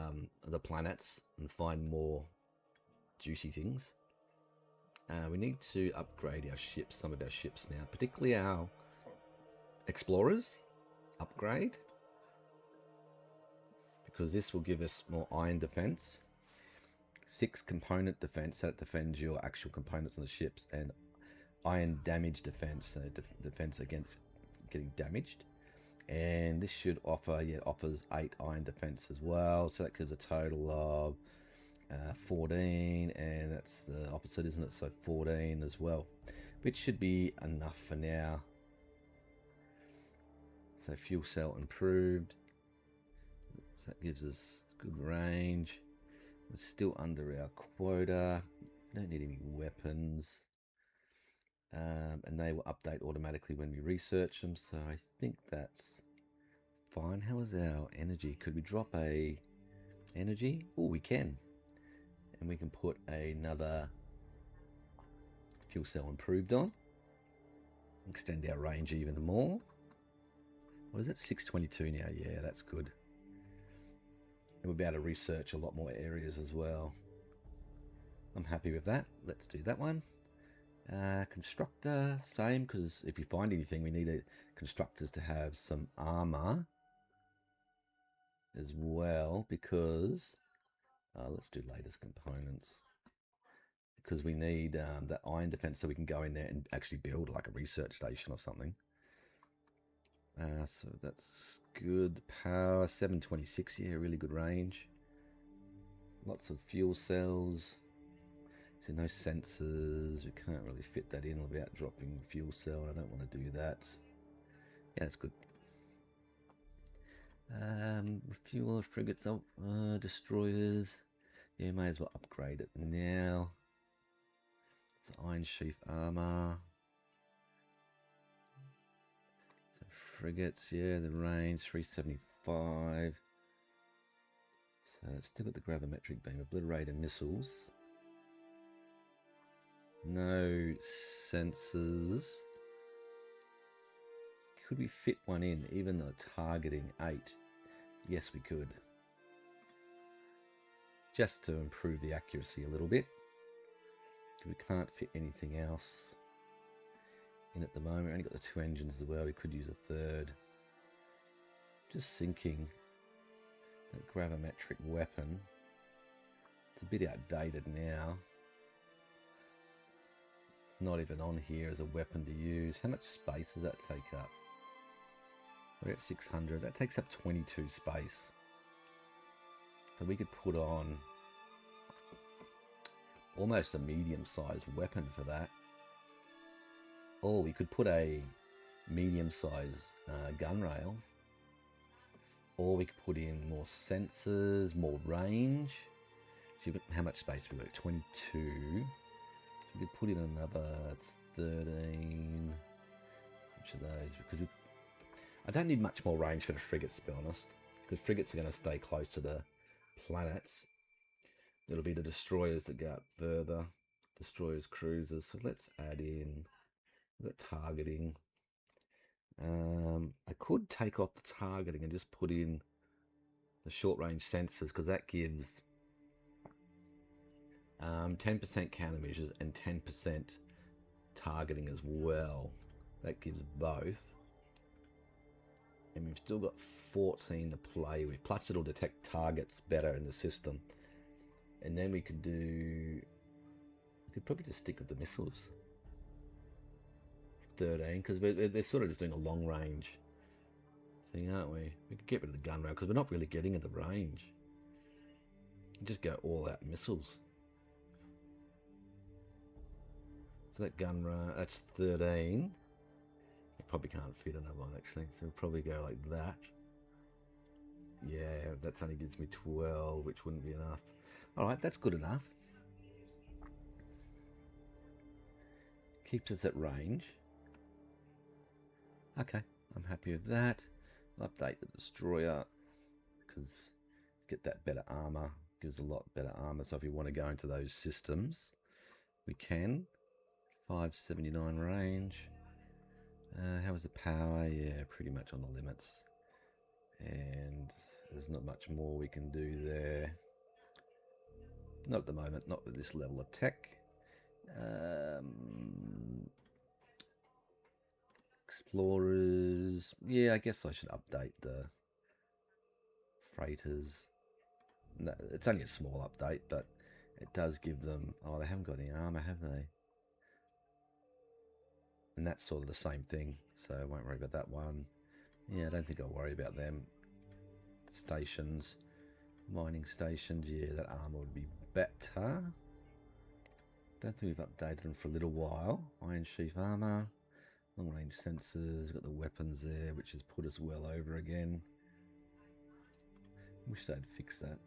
planets and find more juicy things. We need to upgrade our ships, some of our ships now, particularly our explorers. Upgrade. Because this will give us more iron defense, 6 component defense, so that defends your actual components on the ships, and iron damage defense, so defense against getting damaged. And this should offer, yeah, offers 8 iron defense as well, so that gives a total of 14, and that's the opposite, isn't it? So 14 as well, which should be enough for now. So fuel cell improved. So that gives us good range. We're still under our quota. We don't need any weapons. And they will update automatically when we research them. So I think that's fine. How is our energy? Could we drop a energy? Oh, we can. And we can put another fuel cell improved on. Extend our range even more. What is it? 622 now. Yeah, that's good. And we'll be able to research a lot more areas as well. I'm happy with that. Let's do that one. Constructor, same, because if you find anything, we need constructors to have some armor as well, because let's do latest components. Because we need that iron defense so we can go in there and actually build like a research station or something. So that's good. Power 726, yeah, really good range. Lots of fuel cells. So no sensors. We can't really fit that in without dropping fuel cell. I don't want to do that. Yeah, that's good. Fuel frigates, destroyers. Yeah, may as well upgrade it now. It's iron sheath armor. Frigates, yeah, the range 375. So it's still got the gravimetric beam, obliterator missiles. No sensors. Could we fit one in, even though targeting 8? Yes, we could. Just to improve the accuracy a little bit. We can't fit anything else. in at the moment. We've only got the 2 engines as well. We could use a third. Just thinking that gravimetric weapon, it's a bit outdated now. It's not even on here as a weapon to use. How much space does that take up? We're at 600. That takes up 22 space. So we could put on almost a medium-sized weapon for that. Or we could put a medium-sized gun rail. Or we could put in more sensors, more range. So how much space we got? 22. So we could put in another 13. Which of those? Because I don't need much more range for the frigates, to be honest. Because frigates are going to stay close to the planets. It'll be the destroyers that go out further. Destroyers, cruisers. So let's add in. We've got targeting. I could take off the targeting and just put in the short-range sensors, because that gives 10% countermeasures and 10% targeting as well. That gives both. And we've still got 14 to play with. Plus it'll detect targets better in the system. And then we could probably just stick with the missiles. 13, because they're sort of just doing a long range thing, aren't we? We could get rid of the gun rail because we're not really getting at the range. You just go all out missiles. So that gun rail, that's 13. I probably can't fit another one actually, so we'll probably go like that. Yeah, that only gives me 12, which wouldn't be enough. Alright, that's good enough. Keeps us at range. Okay, I'm happy with that. I'll update the destroyer because get that better armor. Gives a lot better armor. So if you want to go into those systems, we can. 579 range. How is the power? Yeah, pretty much on the limits. And there's not much more we can do there. Not at the moment, not with this level of tech. Explorers. Yeah, I guess I should update the freighters. No, it's only a small update, but it does give them... Oh, they haven't got any armor, have they? And that's sort of the same thing, so I won't worry about that one. Yeah, I don't think I'll worry about them. Stations. Mining stations. Yeah, that armor would be better. Don't think we've updated them for a little while. Iron sheath armor. Long range sensors. We've got the weapons there, which has put us well over again. Wish they'd fix that.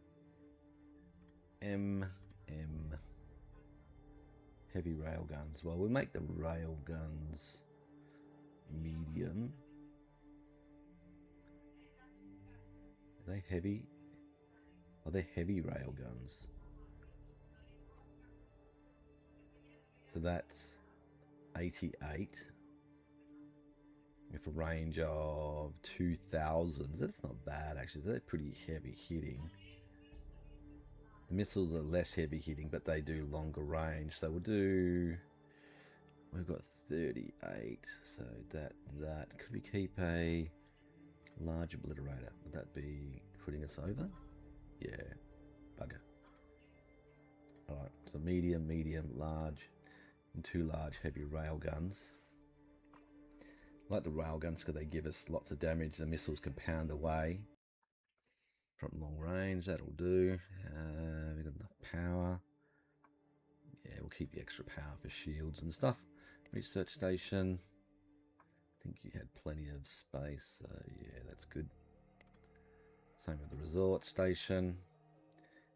Heavy rail guns. Well, we'll make the rail guns medium. Are they heavy? Are they heavy rail guns? So that's 88 with a range of 2,000. That's not bad actually. They're pretty heavy hitting. The missiles are less heavy hitting, but they do longer range. So we'll do... We've got 38. So that. Could we keep a large obliterator? Would that be putting us over? Yeah. Bugger. Alright, so medium, large, and 2 large heavy rail guns. I like the rail guns because they give us lots of damage. The missiles can pound away from long range. That'll do. We've got enough power. Yeah, we'll keep the extra power for shields and stuff. Research station. I think you had plenty of space. So yeah, that's good. Same with the resort station.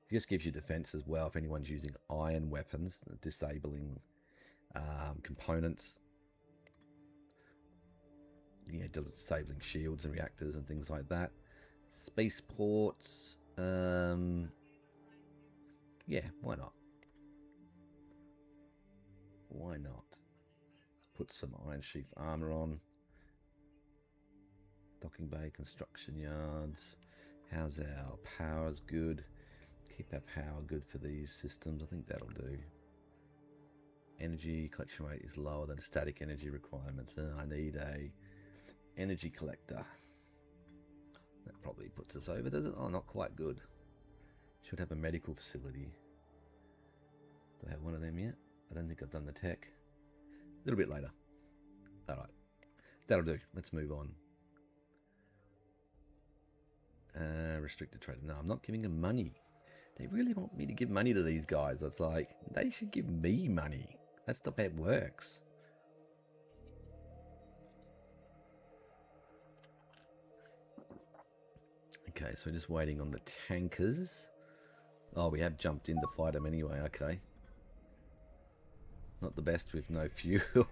It just gives you defense as well if anyone's using iron weapons, disabling components. Yeah, disabling shields and reactors and things like that. Spaceports. Yeah, why not? Why not? Put some iron sheath armor on. Docking bay, construction yards. How's our power's good? Keep our power good for these systems. I think that'll do. Energy collection rate is lower than static energy requirements, and I need a energy collector. That probably puts us over, does it? Oh, not quite good. Should have a medical facility. Do I have one of them yet? I don't think I've done the tech. A little bit later. Alright. That'll do. Let's move on. Restricted trade. No, I'm not giving them money. They really want me to give money to these guys. It's like, they should give me money. That's not how it works. Okay, so we're just waiting on the tankers. Oh, we have jumped in to fight them anyway. Okay. Not the best with no fuel.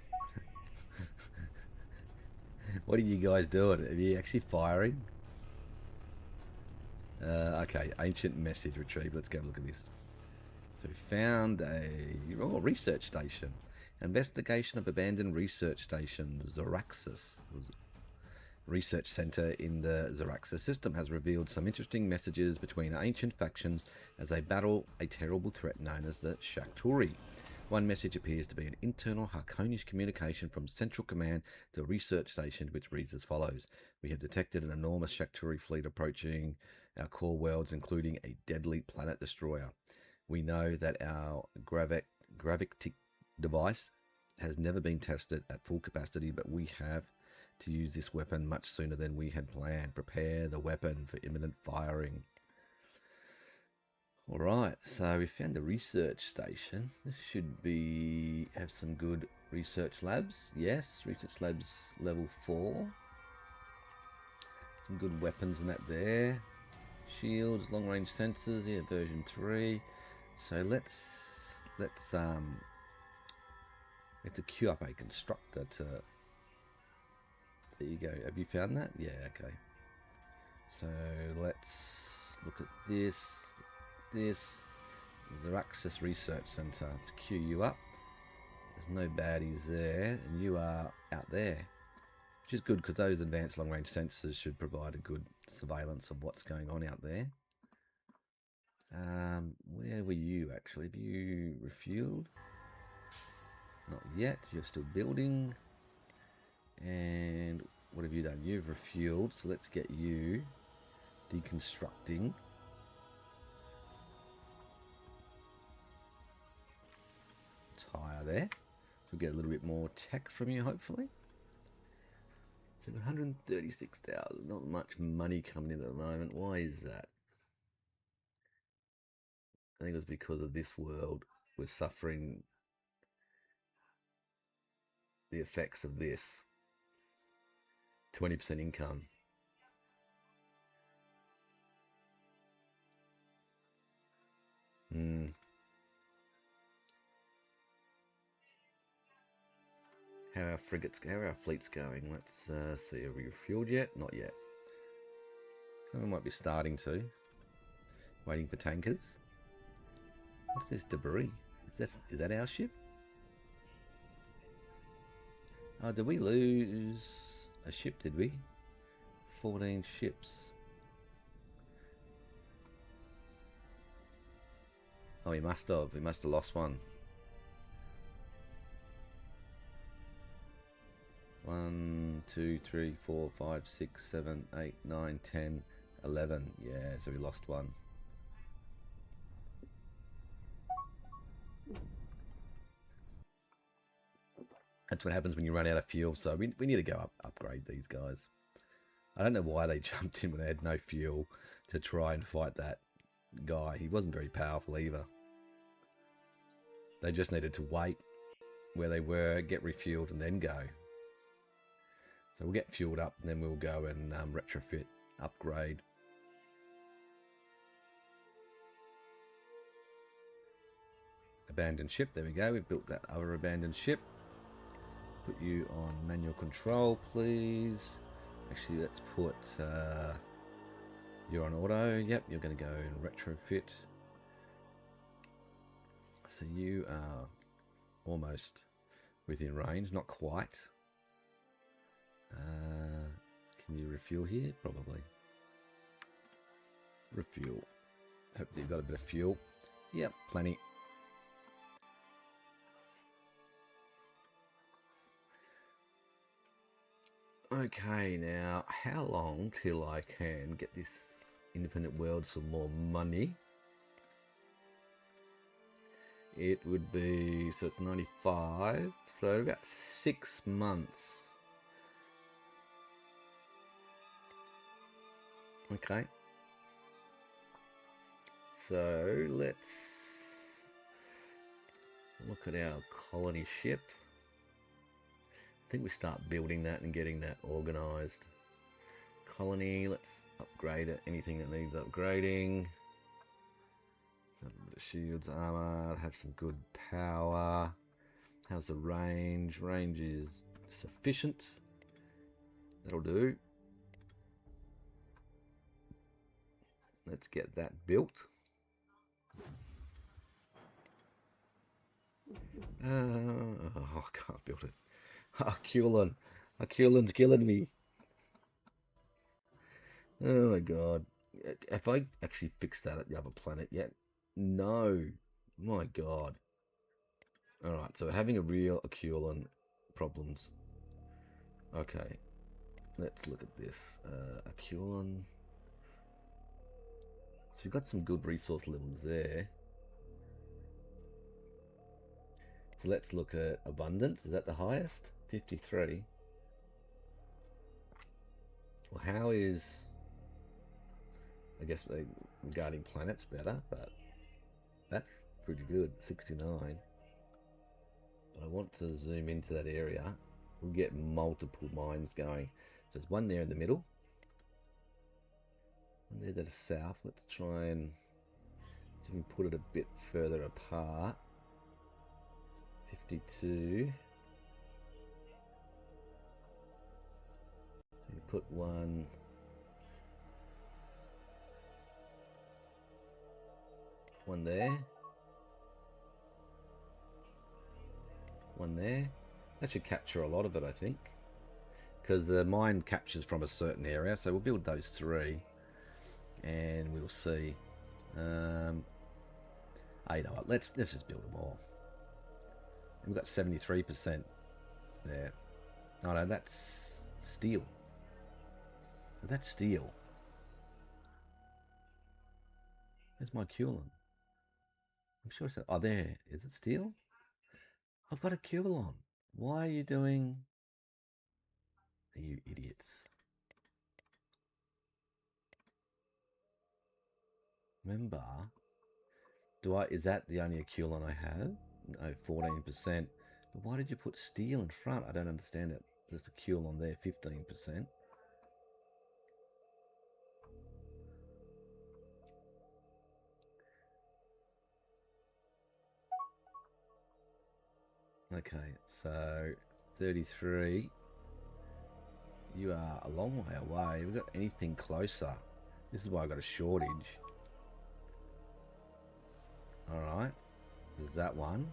What are you guys doing? Are you actually firing? Okay, ancient message retrieved. Let's go have a look at this. So we found a research station. Investigation of abandoned research station, Zaraxis. Research center in the Zaraxis system has revealed some interesting messages between ancient factions as they battle a terrible threat known as the Shakuri. One message appears to be an internal Harkonish communication from Central Command to the research station, which reads as follows. We have detected an enormous Shakuri fleet approaching our core worlds, including a deadly planet destroyer. We know that our Graalex device has never been tested at full capacity, but we have to use this weapon much sooner than we had planned. Prepare the weapon for imminent firing. Alright, so we found the research station. This should have some good research labs. Yes, research labs level 4. Some good weapons in that there. Shields, long range sensors, yeah, version 3. So let's have to queue up a constructor to. There you go. Have you found that? Yeah, okay. So let's look at this. This is the Zaraxis Research Center. Let's queue you up. There's no baddies there, and you are out there, which is good because those advanced long-range sensors should provide a good surveillance of what's going on out there. Where were you actually? Have you refueled? Not yet. You're still building. And what have you done? You've refueled, so let's get you deconstructing. Tire there. We'll get a little bit more tech from you, hopefully. So 136,000. Not much money coming in at the moment. Why is that? I think it was because of this world. We're suffering the effects of this. 20% income. How are our fleets going? Let's see. Have we refueled yet? Not yet. We might be starting to. Waiting for tankers. What's this debris? Is that our ship? Oh, did we lose a ship, did we? 14 ships. Oh, we must have. We must have lost one. 1, 2, 3, 4, 5, 6, 7, 8, 9, 10, 11. Yeah, so we lost one. That's what happens when you run out of fuel. So we need to go upgrade these guys. I don't know why they jumped in when they had no fuel to try and fight that guy. He wasn't very powerful either. They just needed to wait where they were, get refueled, and then go. So we'll get fueled up, and then we'll go and retrofit, upgrade. Abandoned ship, there we go. We've built that other abandoned ship. Put you on manual control, please. Actually, let's put you're on auto. Yep, you're going to go and retrofit. So you are almost within range, not quite. Can you refuel here? Probably. Refuel. Hopefully you've got a bit of fuel. Yep, plenty. Okay, now, how long till I can get this independent world some more money? It would be, so it's 95, so about 6 months. Okay. So let's look at our colony ship. I think we start building that and getting that organized. Colony, let's upgrade it. Anything that needs upgrading. Have a bit of shields, armor, have some good power. How's the range? Range is sufficient. That'll do. Let's get that built. Oh, I can't build it. Aculon's killing me. Oh my god. Have I actually fixed that at the other planet yet? No. My god. Alright, so we're having a real Aculon problems. Okay. Let's look at this. Aculon. So we've got some good resource levels there. So let's look at abundance. Is that the highest? 53. Well, how is... I guess regarding planets better, but that's pretty good. 69. But I want to zoom into that area. We'll get multiple mines going. So there's one there in the middle. One there to the south. Let's try and see if we can put it a bit further apart. 52. So we put one there. One there. That should capture a lot of it, I think. Because the mine captures from a certain area. So we'll build those 3. And we'll see. You know what? Let's just build them all. And we've got 73% there. Oh no, that's steel. Is that steel? Where's my Cubon? I'm sure it's... Oh, there. Is it steel? I've got a Cubon. Why are you doing... You idiots. Remember... Is that the only Cubon I have? No, 14%. But why did you put steel in front? I don't understand it. There's a Cubon there, 15%. Okay, so 33. You are a long way away. We've got anything closer. This is why I got a shortage. Alright. There's that one.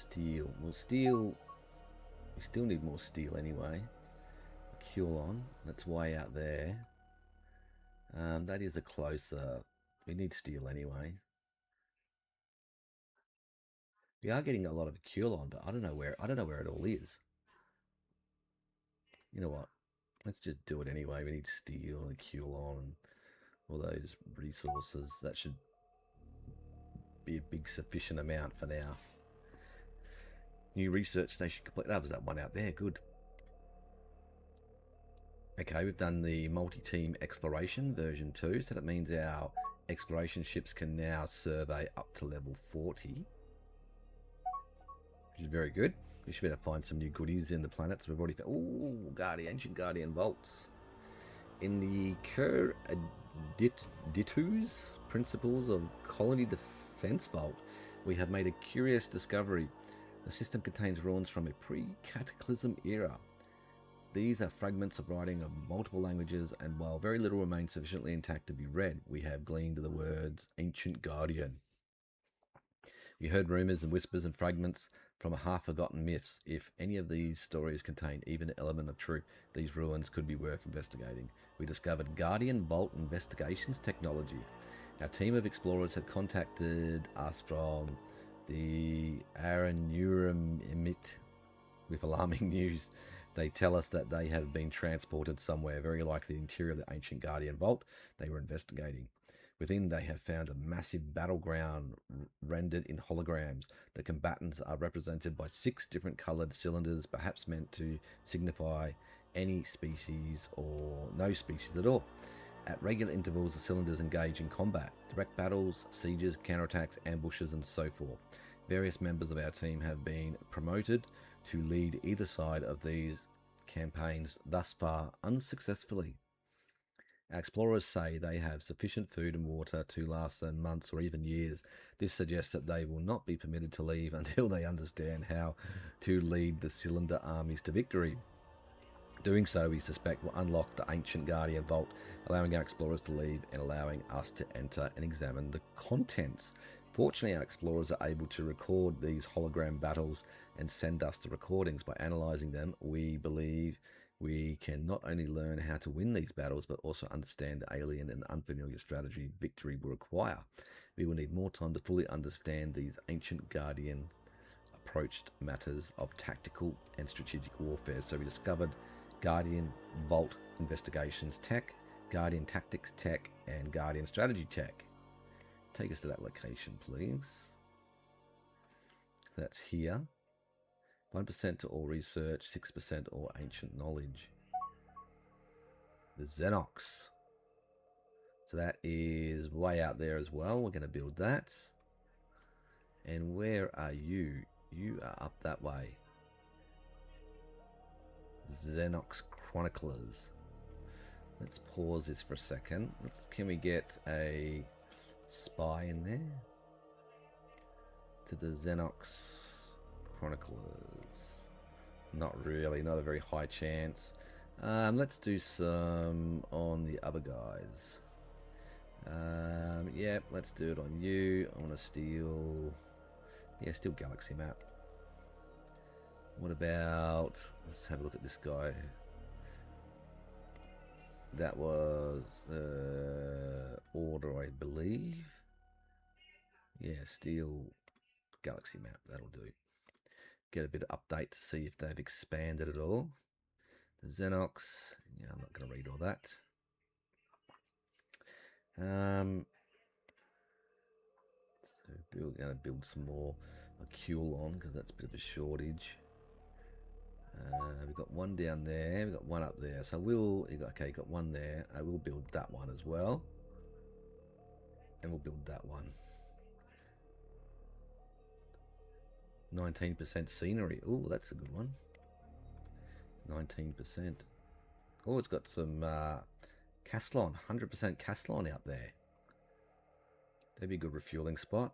Steel. Well, steel... We still need more steel anyway. Cubon. That's way out there. That is a closer... We need steel anyway. We are getting a lot of Cubon, but I don't know where it all is. You know what? Let's just do it anyway. We need steel and Cubon and all those resources. That should be a big sufficient amount for now. New research station complete. That was that one out there. Good. Okay, we've done the multi-team exploration version 2, so that means our exploration ships can now survey up to level 40. Which is very good. We should be able to find some new goodies in the planets. We've already found... Ooh, ancient Guardian vaults. In the Ditus Principles of Colony Defense Vault, we have made a curious discovery. The system contains ruins from a pre-cataclysm era. These are fragments of writing of multiple languages, and while very little remains sufficiently intact to be read, we have gleaned the words Ancient Guardian. We heard rumours and whispers and fragments from half-forgotten myths. If any of these stories contain even an element of truth, these ruins could be worth investigating. We discovered Guardian Vault Investigations technology. Our team of explorers had contacted us from The Aranurum emit with alarming news. They tell us that they have been transported somewhere, very likely the interior of the ancient Guardian Vault they were investigating. Within, they have found a massive battleground rendered in holograms. The combatants are represented by 6 different coloured cylinders, perhaps meant to signify any species or no species at all. At regular intervals, the cylinders engage in combat, direct battles, sieges, counterattacks, ambushes, and so forth. Various members of our team have been promoted to lead either side of these campaigns, thus far unsuccessfully. Our explorers say they have sufficient food and water to last them months or even years. This suggests that they will not be permitted to leave until they understand how to lead the cylinder armies to victory. Doing so, we suspect, will unlock the ancient Guardian Vault, allowing our explorers to leave and allowing us to enter and examine the contents. Fortunately, our explorers are able to record these hologram battles and send us the recordings. By analysing them, we believe we can not only learn how to win these battles, but also understand the alien and unfamiliar strategy victory will require. We will need more time to fully understand these ancient Guardians' approached matters of tactical and strategic warfare. So we discovered Guardian Vault Investigations Tech, Guardian Tactics Tech, and Guardian Strategy Tech. Take us to that location, please. That's here. 1% to all research, 6% all ancient knowledge. The Xenox. So that is way out there as well. We're going to build that. And where are you? You are up that way. Xenox Chroniclers. Let's pause this for a second. Can we get a spy in there? To the Xenox Chroniclers. Not really, not a very high chance. Let's do some on the other guys. Yeah, let's do it on you. I want to steal... Yeah, steal galaxy map. What about... Let's have a look at this guy. That was order, I believe. Yeah, steal galaxy map. That'll do. Get a bit of update to see if they've expanded at all. The Xenox. Yeah, I'm not going to read all that. So we're going to build some more Cubon because that's a bit of a shortage. We've got one down there. We've got one up there. So okay, got one there. I will build that one as well. And we'll build that one. 19% scenery. Oh, that's a good one. 19%. Oh, it's got some Caslon. 100% Caslon out there. That'd be a good refueling spot.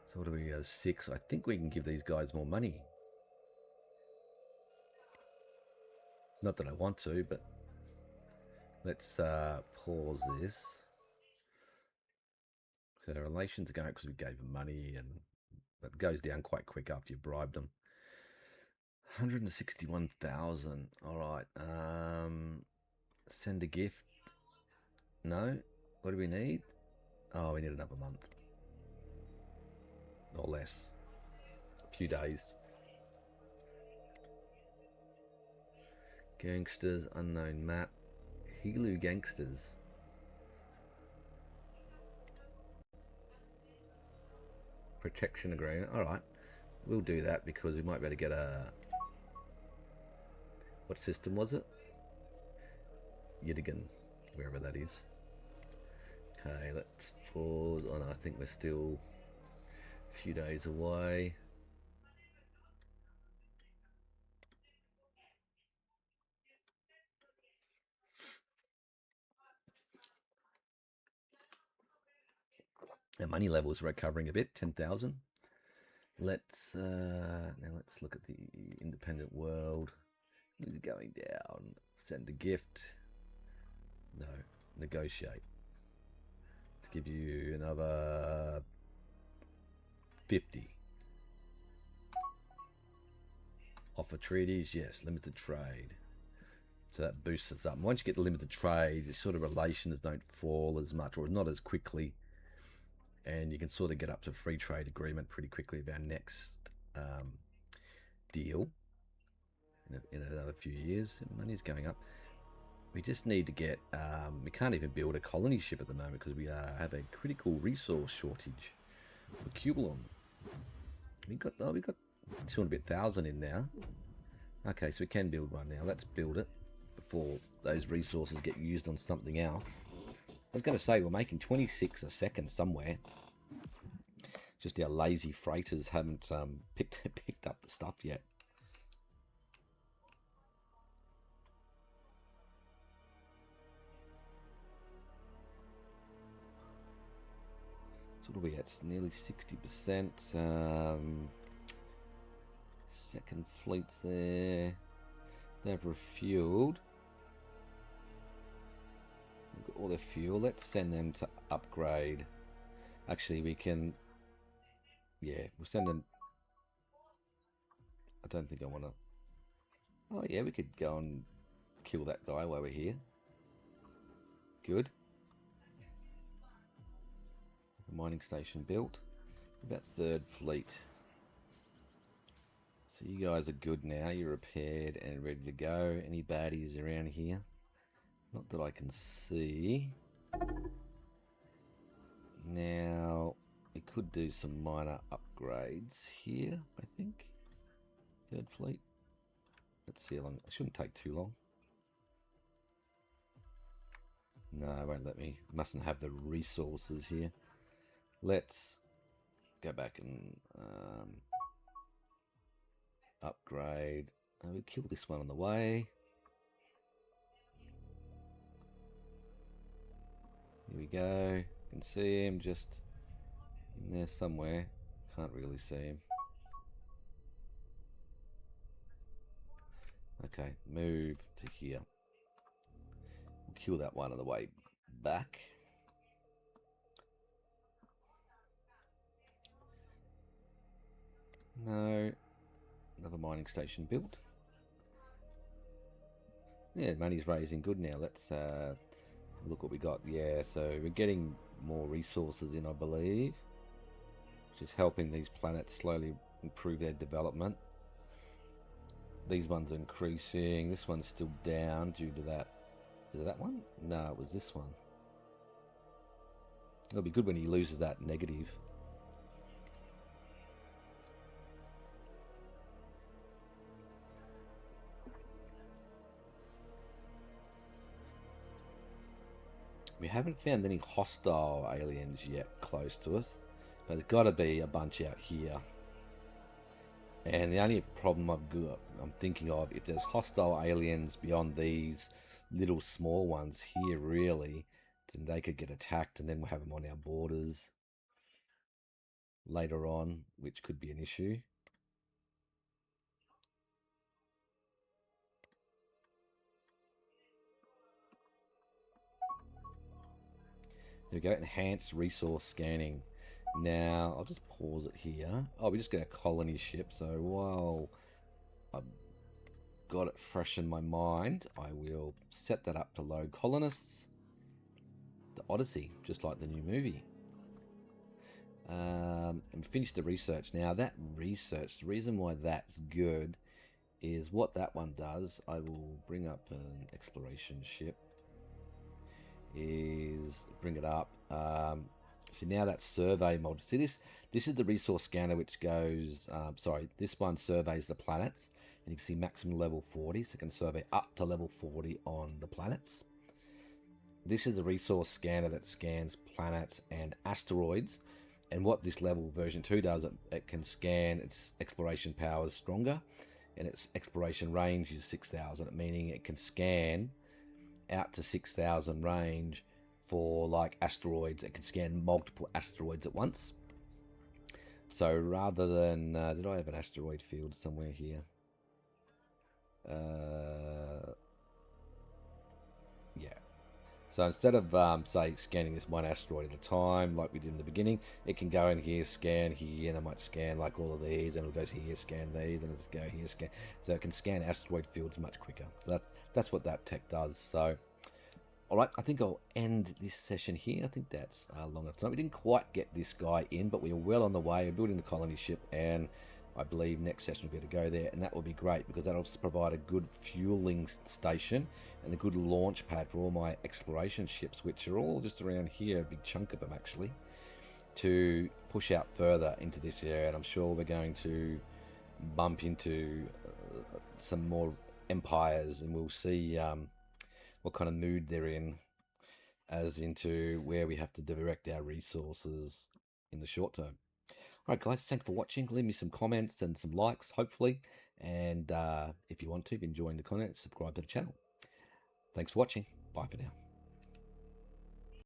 So what do we have? 6. I think we can give these guys more money. Not that I want to, but let's pause this. So the relations are going up because we gave them money, and it goes down quite quick after you bribe them. 161,000. All right. Send a gift. No. What do we need? Oh, we need another month. Or less. A few days. Gangsters, unknown map. Helu Gangsters. Protection agreement. Alright. We'll do that because we might be able to get a... What system was it? Yiddigan. Wherever that is. Okay, let's pause. Oh no, I think we're still a few days away. Our money level is recovering a bit, 10,000. Let's now let's look at the independent world. It's going down. Send a gift. No, negotiate. Let's give you another 50. Offer treaties, yes. Limited trade. So that boosts us up. And once you get the limited trade, your sort of relations don't fall as much, or not as quickly, and you can sort of get up to free trade agreement pretty quickly with our next deal in another few years. Money's going up. We just need to get, we can't even build a colony ship at the moment because we have a critical resource shortage for Cubon. We've got 200,000 in now. Okay, so we can build one now. Let's build it before those resources get used on something else. I was going to say, we're making 26 a second somewhere. Just our lazy freighters haven't picked up the stuff yet. So what are we at? It's nearly 60%. Second fleet's there. They've refueled. We've got all their fuel. Let's send them to upgrade. Actually, we can... Yeah, we'll send them... I don't think I want to... Oh, yeah, we could go and kill that guy while we're here. Good. The mining station built. About third fleet. So you guys are good now. You're repaired and ready to go. Any baddies around here? Not that I can see. Now, we could do some minor upgrades here, I think. Third fleet. Let's see how long. It shouldn't take too long. No, it won't let me. Mustn't have the resources here. Let's go back and upgrade. We'll kill this one on the way. Here we go. You can see him just in there somewhere. Can't really see him. Okay, move to here. We'll kill that one on the way back. No. Another mining station built. Yeah, money's raising good now. Let's look what we got. Yeah, so we're getting more resources in, I believe, which is helping these planets slowly improve their development. These ones are increasing. This one's still down due to that. Is it that one? No, it was this one. It'll be good when he loses that negative. We haven't found any hostile aliens yet close to us. But there's got to be a bunch out here. And the only problem I'm thinking of, if there's hostile aliens beyond these little small ones here, really, then they could get attacked and then we'll have them on our borders later on, which could be an issue. There we go, enhanced resource scanning. Now, I'll just pause it here. Oh, we just got a colony ship, so while I've got it fresh in my mind, I will set that up to load colonists. The Odyssey, just like the new movie. And finish the research. Now, that research, the reason why that's good is what that one does. I will bring up an exploration ship. Bring it up. So now that survey mod. See this is the resource scanner which goes. This one surveys the planets, and you can see maximum level 40, so it can survey up to level 40 on the planets. This is the resource scanner that scans planets and asteroids, and what this level version 2 does, it can scan. Its exploration power is stronger, and its exploration range is 6,000, meaning it can scan out to 6,000 range for like asteroids. It can scan multiple asteroids at once. So rather than did I have an asteroid field somewhere here? Yeah. So instead of say scanning this one asteroid at a time like we did in the beginning, it can go in here, scan here, and I might scan like all of these, and it'll go here, scan these, and it'll go here, scan. So it can scan asteroid fields much quicker. So that's what that tech does. So, all right, I think I'll end this session here. I think that's long enough time. We didn't quite get this guy in, but we are well on the way. We're building the colony ship, and I believe next session we'll be able to go there, and that will be great because that'll provide a good fueling station and a good launch pad for all my exploration ships, which are all just around here, a big chunk of them actually, to push out further into this area. And I'm sure we're going to bump into some more empires, and we'll see what kind of mood they're in as into where we have to direct our resources in the short term. All right, guys, thanks for watching. Leave me some comments and some likes, hopefully. And if you want to, if you're enjoying the content, subscribe to the channel. Thanks for watching. Bye for now.